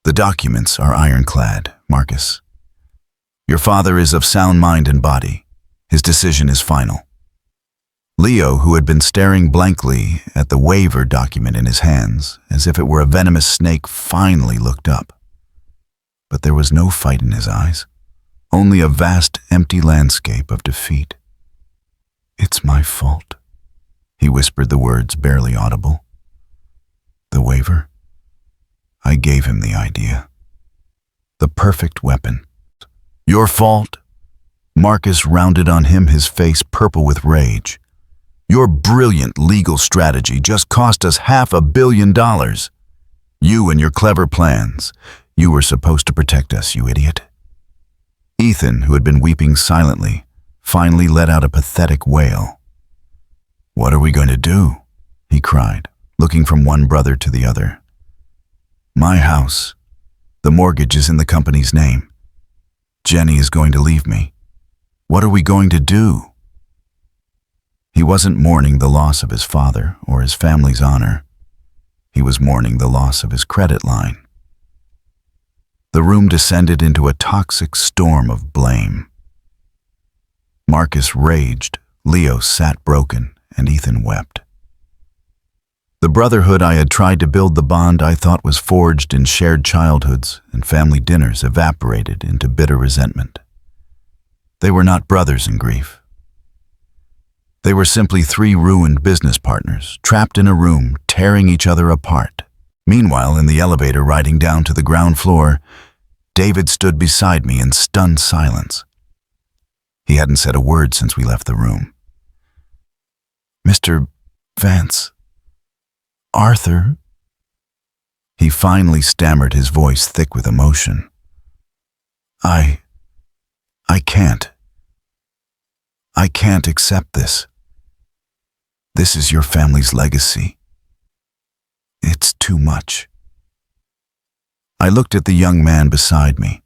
A: "The documents are ironclad, Marcus. Your father is of sound mind and body. His decision is final." Leo, who had been staring blankly at the waiver document in his hands, as if it were a venomous snake, finally looked up. But there was no fight in his eyes. Only a vast, empty landscape of defeat. "It's my fault," he whispered, the words barely audible. "The waiver? I gave him the idea." The perfect weapon. Your fault? Marcus rounded on him, his face purple with rage. Your brilliant legal strategy just cost us $500 million. You and your clever plans. You were supposed to protect us, you idiot. Ethan, who had been weeping silently, finally let out a pathetic wail. What are we going to do? He cried, looking from one brother to the other. My house. The mortgage is in the company's name. Jenny is going to leave me. What are we going to do? He wasn't mourning the loss of his father or his family's honor. He was mourning the loss of his credit line. The room descended into a toxic storm of blame. Marcus raged, Leo sat broken, and Ethan wept. The brotherhood I had tried to build, the bond I thought was forged in shared childhoods and family dinners, evaporated into bitter resentment. They were not brothers in grief. They were simply three ruined business partners, trapped in a room, tearing each other apart. Meanwhile, in the elevator riding down to the ground floor, David stood beside me in stunned silence. He hadn't said a word since we left the room. Mr. Vance. Arthur. He finally stammered, his voice thick with emotion. I can't accept this. This is your family's legacy. It's too much. I looked at the young man beside me.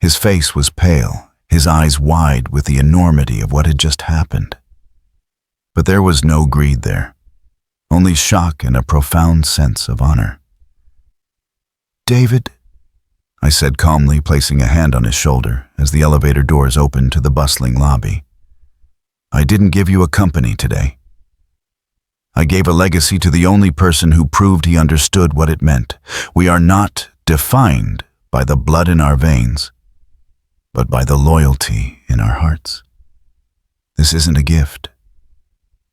A: His face was pale, his eyes wide with the enormity of what had just happened. But there was no greed there, only shock and a profound sense of honor. David, I said calmly, placing a hand on his shoulder as the elevator doors opened to the bustling lobby. I didn't give you a company today. I gave a legacy to the only person who proved he understood what it meant. We are not defined by the blood in our veins, but by the loyalty in our hearts. This isn't a gift.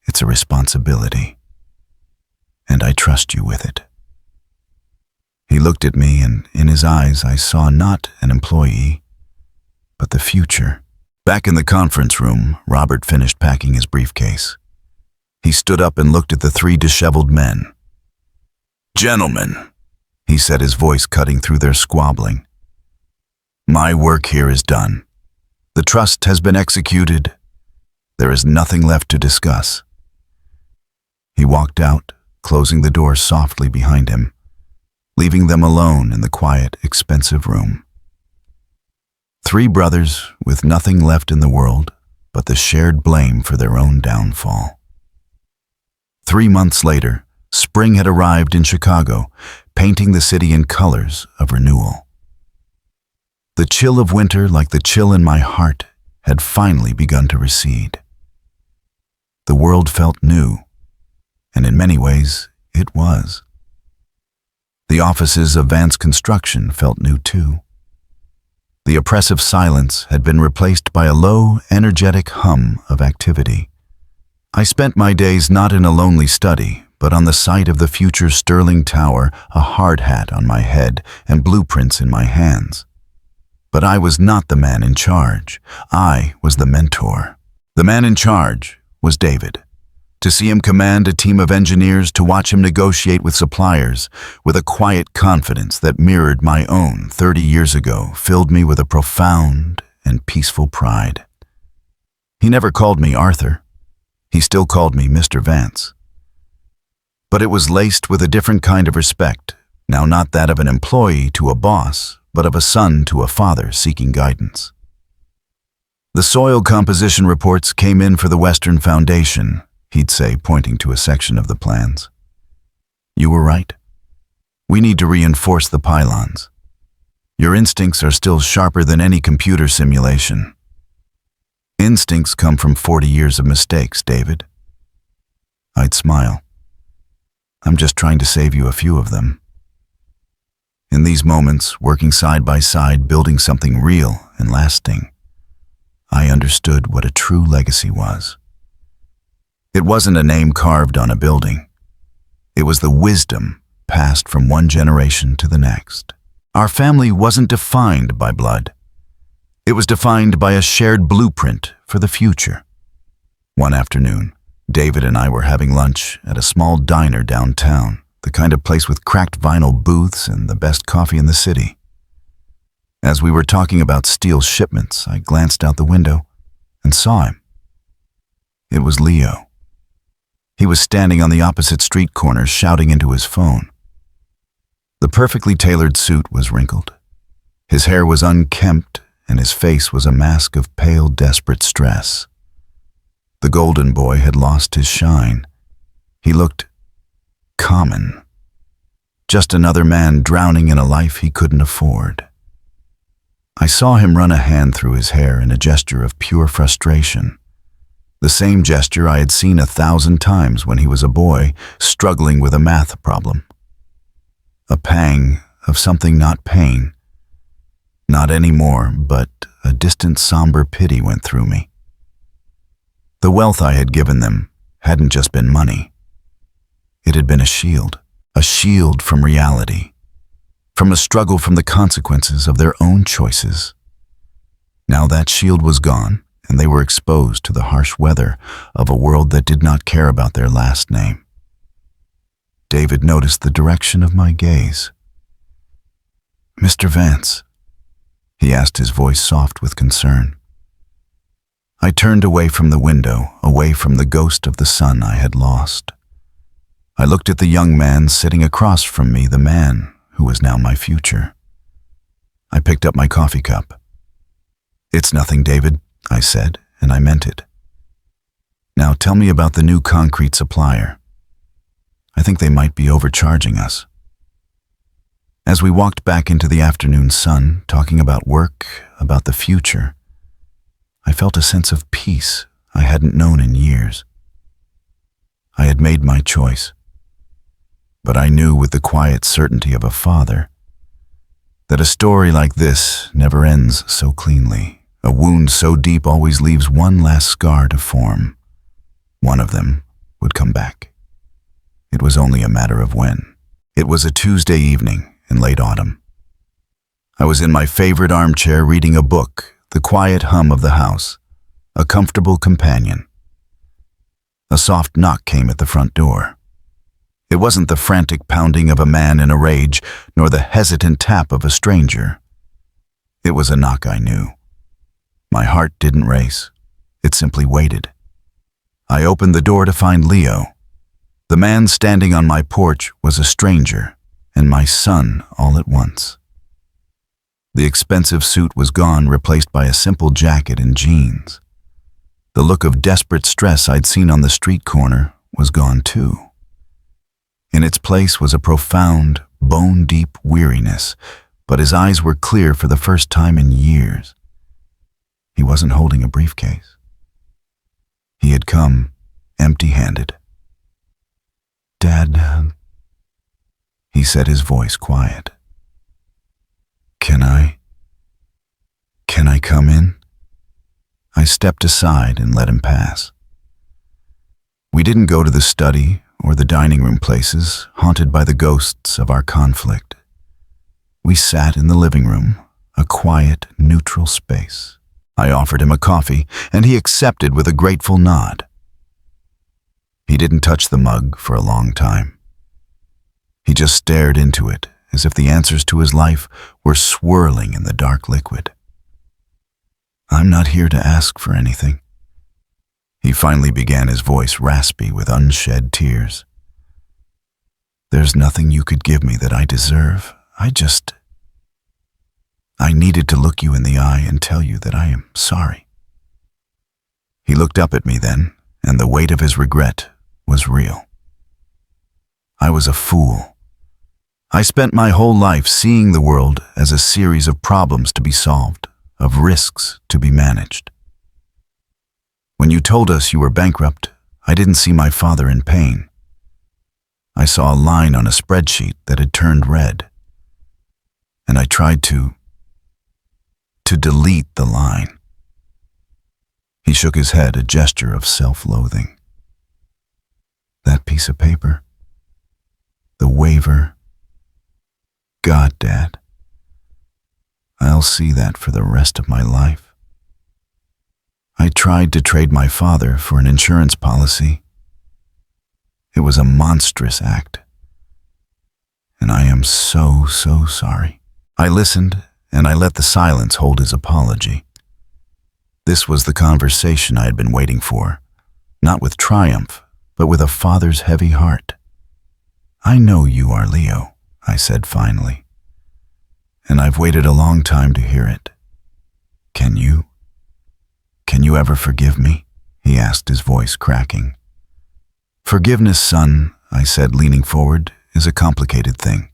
A: It's a responsibility. And I trust you with it. He looked at me, and in his eyes I saw not an employee, but the future. Back in the conference room, Robert finished packing his briefcase. He stood up and looked at the three disheveled men. Gentlemen, he said, his voice cutting through their squabbling. My work here is done. The trust has been executed. There is nothing left to discuss. He walked out, closing the door softly behind him, leaving them alone in the quiet, expensive room. Three brothers with nothing left in the world but the shared blame for their own downfall. 3 months later, spring had arrived in Chicago, painting the city in colors of renewal. The chill of winter, like the chill in my heart, had finally begun to recede. The world felt new, and in many ways, it was. The offices of Vance Construction felt new too. The oppressive silence had been replaced by a low, energetic hum of activity. I spent my days not in a lonely study, but on the site of the future Sterling Tower, a hard hat on my head and blueprints in my hands. But I was not the man in charge. I was the mentor. The man in charge was David. To see him command a team of engineers, to watch him negotiate with suppliers with a quiet confidence that mirrored my own 30 years ago, filled me with a profound and peaceful pride. He never called me Arthur. He still called me Mr. Vance. But it was laced with a different kind of respect, now not that of an employee to a boss, but of a son to a father seeking guidance. The soil composition reports came in for the Western Foundation, he'd say, pointing to a section of the plans. You were right. We need to reinforce the pylons. Your instincts are still sharper than any computer simulation. Instincts come from 40 years of mistakes, David. I'd smile. I'm just trying to save you a few of them. In these moments, working side by side, building something real and lasting, I understood what a true legacy was. It wasn't a name carved on a building. It was the wisdom passed from one generation to the next. Our family wasn't defined by blood. It was defined by a shared blueprint for the future. One afternoon, David and I were having lunch at a small diner downtown, the kind of place with cracked vinyl booths and the best coffee in the city. As we were talking about steel shipments, I glanced out the window and saw him. It was Leo. He was standing on the opposite street corner shouting into his phone. The perfectly tailored suit was wrinkled. His hair was unkempt and his face was a mask of pale, desperate stress. The golden boy had lost his shine. He looked common. Just another man drowning in a life he couldn't afford. I saw him run a hand through his hair in a gesture of pure frustration. The same gesture I had seen 1,000 times when he was a boy, struggling with a math problem. A pang of something not pain. Not anymore, but a distant somber pity went through me. The wealth I had given them hadn't just been money. It had been a shield from reality, from a struggle from the consequences of their own choices. Now that shield was gone, and they were exposed to the harsh weather of a world that did not care about their last name. David noticed the direction of my gaze. "Mr. Vance," he asked, his voice soft with concern. I turned away from the window, away from the ghost of the son I had lost. I looked at the young man sitting across from me, the man who was now my future. I picked up my coffee cup. "It's nothing, David," I said, and I meant it. "Now tell me about the new concrete supplier. I think they might be overcharging us." As we walked back into the afternoon sun, talking about work, about the future, I felt a sense of peace I hadn't known in years. I had made my choice, but I knew with the quiet certainty of a father that a story like this never ends so cleanly. A wound so deep always leaves one last scar to form. One of them would come back. It was only a matter of when. It was a Tuesday evening in late autumn. I was in my favorite armchair reading a book, the quiet hum of the house, a comfortable companion. A soft knock came at the front door. It wasn't the frantic pounding of a man in a rage, nor the hesitant tap of a stranger. It was a knock I knew. My heart didn't race. It simply waited. I opened the door to find Leo. The man standing on my porch was a stranger, and my son all at once. The expensive suit was gone, replaced by a simple jacket and jeans. The look of desperate stress I'd seen on the street corner was gone too. In its place was a profound, bone-deep weariness, but his eyes were clear for the first time in years. He wasn't holding a briefcase. He had come empty-handed. "Dad," he said, his voice quiet. Can I come in?" I stepped aside and let him pass. We didn't go to the study or the dining room places, haunted by the ghosts of our conflict. We sat in the living room, a quiet, neutral space. I offered him a coffee, and he accepted with a grateful nod. He didn't touch the mug for a long time. He just stared into it, as if the answers to his life were swirling in the dark liquid. "I'm not here to ask for anything." He finally began, his voice raspy with unshed tears. "There's nothing you could give me that I deserve. I needed to look you in the eye and tell you that I am sorry." He looked up at me then, and the weight of his regret was real. I was a fool. I spent my whole life seeing the world as a series of problems to be solved, of risks to be managed. When you told us you were bankrupt, I didn't see my father in pain. I saw a line on a spreadsheet that had turned red, and I tried to delete the line. He shook his head, a gesture of self-loathing. "That piece of paper, the waiver. God, Dad, I'll see that for the rest of my life. I tried to trade my father for an insurance policy. It was a monstrous act, and I am so sorry. I listened, and I let the silence hold his apology. This was the conversation I had been waiting for, not with triumph, but with a father's heavy heart. I know you are Leo, I said finally, and I've waited a long time to hear it. Can you ever forgive me? He asked, his voice cracking. Forgiveness, son, I said, leaning forward, is a complicated thing.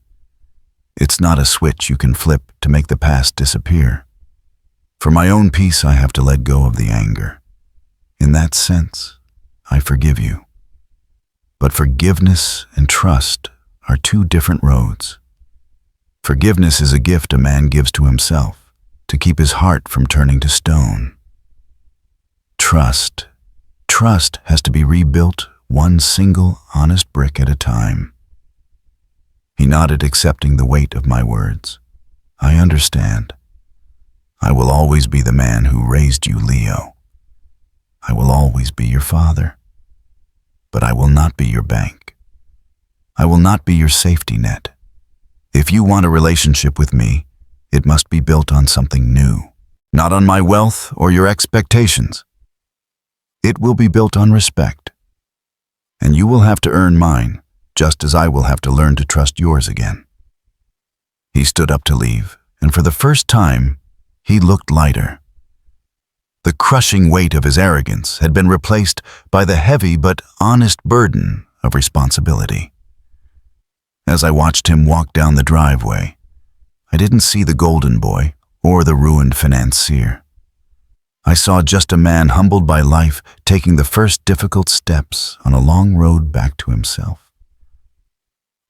A: It's not a switch you can flip to make the past disappear. For my own peace, I have to let go of the anger. In that sense, I forgive you. But forgiveness and trust are two different roads. Forgiveness is a gift a man gives to himself to keep his heart from turning to stone. Trust has to be rebuilt one single honest brick at a time. He nodded, accepting the weight of my words. I understand. I will always be the man who raised you, Leo. I will always be your father. But I will not be your bank. I will not be your safety net. If you want a relationship with me, it must be built on something new, not on my wealth or your expectations. It will be built on respect. And you will have to earn mine, just as I will have to learn to trust yours again. He stood up to leave, and for the first time, he looked lighter. The crushing weight of his arrogance had been replaced by the heavy but honest burden of responsibility. As I watched him walk down the driveway, I didn't see the golden boy or the ruined financier. I saw just a man humbled by life taking the first difficult steps on a long road back to himself.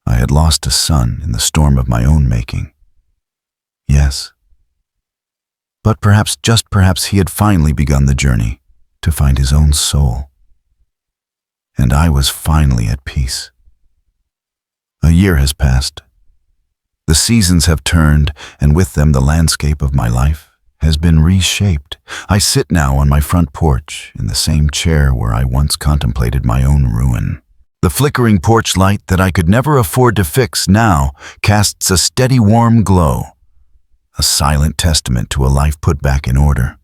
A: I had lost a son in the storm of my own making. Yes. But just perhaps he had finally begun the journey to find his own soul. And I was finally at peace. A year has passed. The seasons have turned, and with them the landscape of my life has been reshaped. I sit now on my front porch in the same chair where I once contemplated my own ruin. The flickering porch light that I could never afford to fix now casts a steady warm glow, a silent testament to a life put back in order.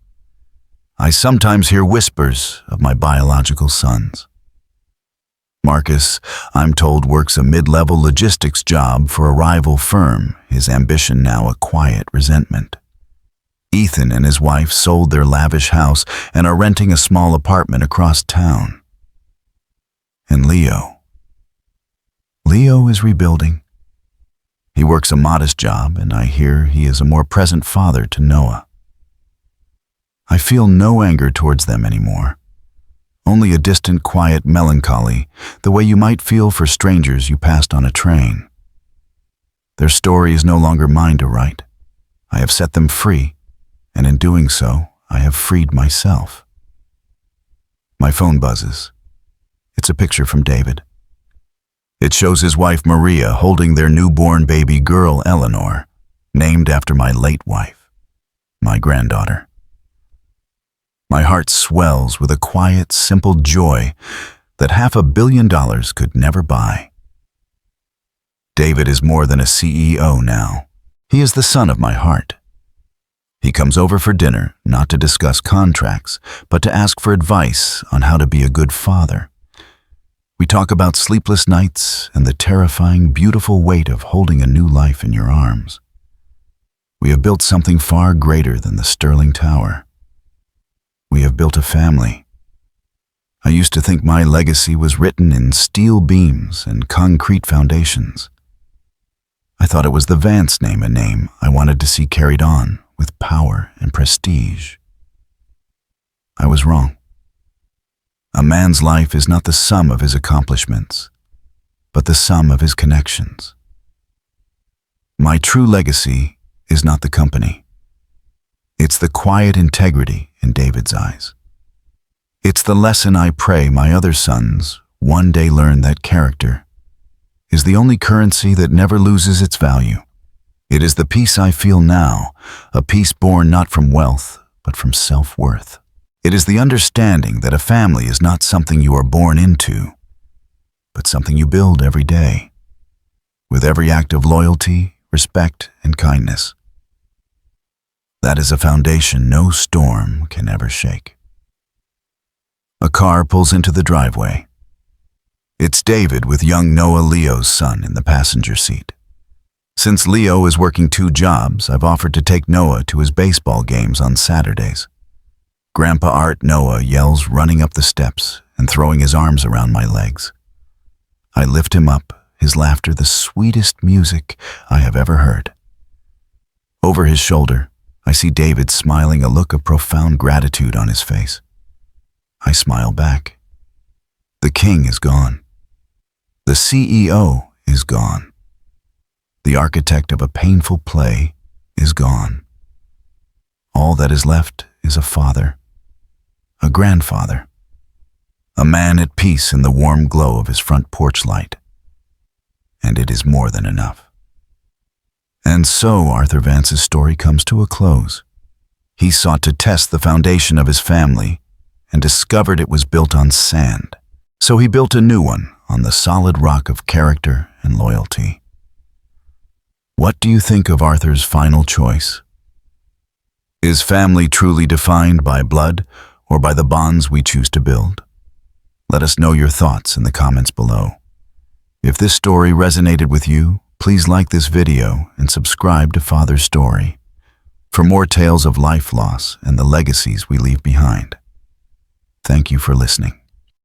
A: I sometimes hear whispers of my biological sons. Marcus, I'm told, works a mid-level logistics job for a rival firm, his ambition now a quiet resentment. Ethan and his wife sold their lavish house and are renting a small apartment across town. And Leo is rebuilding. He works a modest job, and I hear he is a more present father to Noah. I feel no anger towards them anymore. Only a distant, quiet melancholy, the way you might feel for strangers you passed on a train. Their story is no longer mine to write. I have set them free, and in doing so, I have freed myself. My phone buzzes. It's a picture from David. It shows his wife Maria holding their newborn baby girl Eleanor, named after my late wife, my granddaughter. My heart swells with a quiet, simple joy that $500 million could never buy. David is more than a CEO now. He is the son of my heart. He comes over for dinner, not to discuss contracts, but to ask for advice on how to be a good father. We talk about sleepless nights and the terrifying, beautiful weight of holding a new life in your arms. We have built something far greater than the Sterling Tower. We have built a family. I used to think my legacy was written in steel beams and concrete foundations. I thought it was the Vance name, a name I wanted to see carried on with power and prestige. I was wrong. A man's life is not the sum of his accomplishments, but the sum of his connections. My true legacy is not the company. It's the quiet integrity in David's eyes. It's the lesson I pray my other sons one day learn, that character is the only currency that never loses its value. It is the peace I feel now, a peace born not from wealth, but from self-worth. It is the understanding that a family is not something you are born into, but something you build every day, with every act of loyalty, respect, and kindness. That is a foundation no storm can ever shake. A car pulls into the driveway. It's David with young Noah, Leo's son, in the passenger seat. Since Leo is working 2 jobs, I've offered to take Noah to his baseball games on Saturdays. Grandpa Art Noah yells, running up the steps and throwing his arms around my legs. I lift him up, his laughter the sweetest music I have ever heard. Over his shoulder, I see David smiling, a look of profound gratitude on his face. I smile back. The king is gone. The CEO is gone. The architect of a painful play is gone. All that is left is a father, a grandfather, a man at peace in the warm glow of his front porch light. And it is more than enough. And so Arthur Vance's story comes to a close. He sought to test the foundation of his family and discovered it was built on sand. So he built a new one on the solid rock of character and loyalty. What do you think of Arthur's final choice? Is family truly defined by blood or by the bonds we choose to build? Let us know your thoughts in the comments below. If this story resonated with you, please like this video and subscribe to Father's Story for more tales of life loss and the legacies we leave behind. Thank you for listening.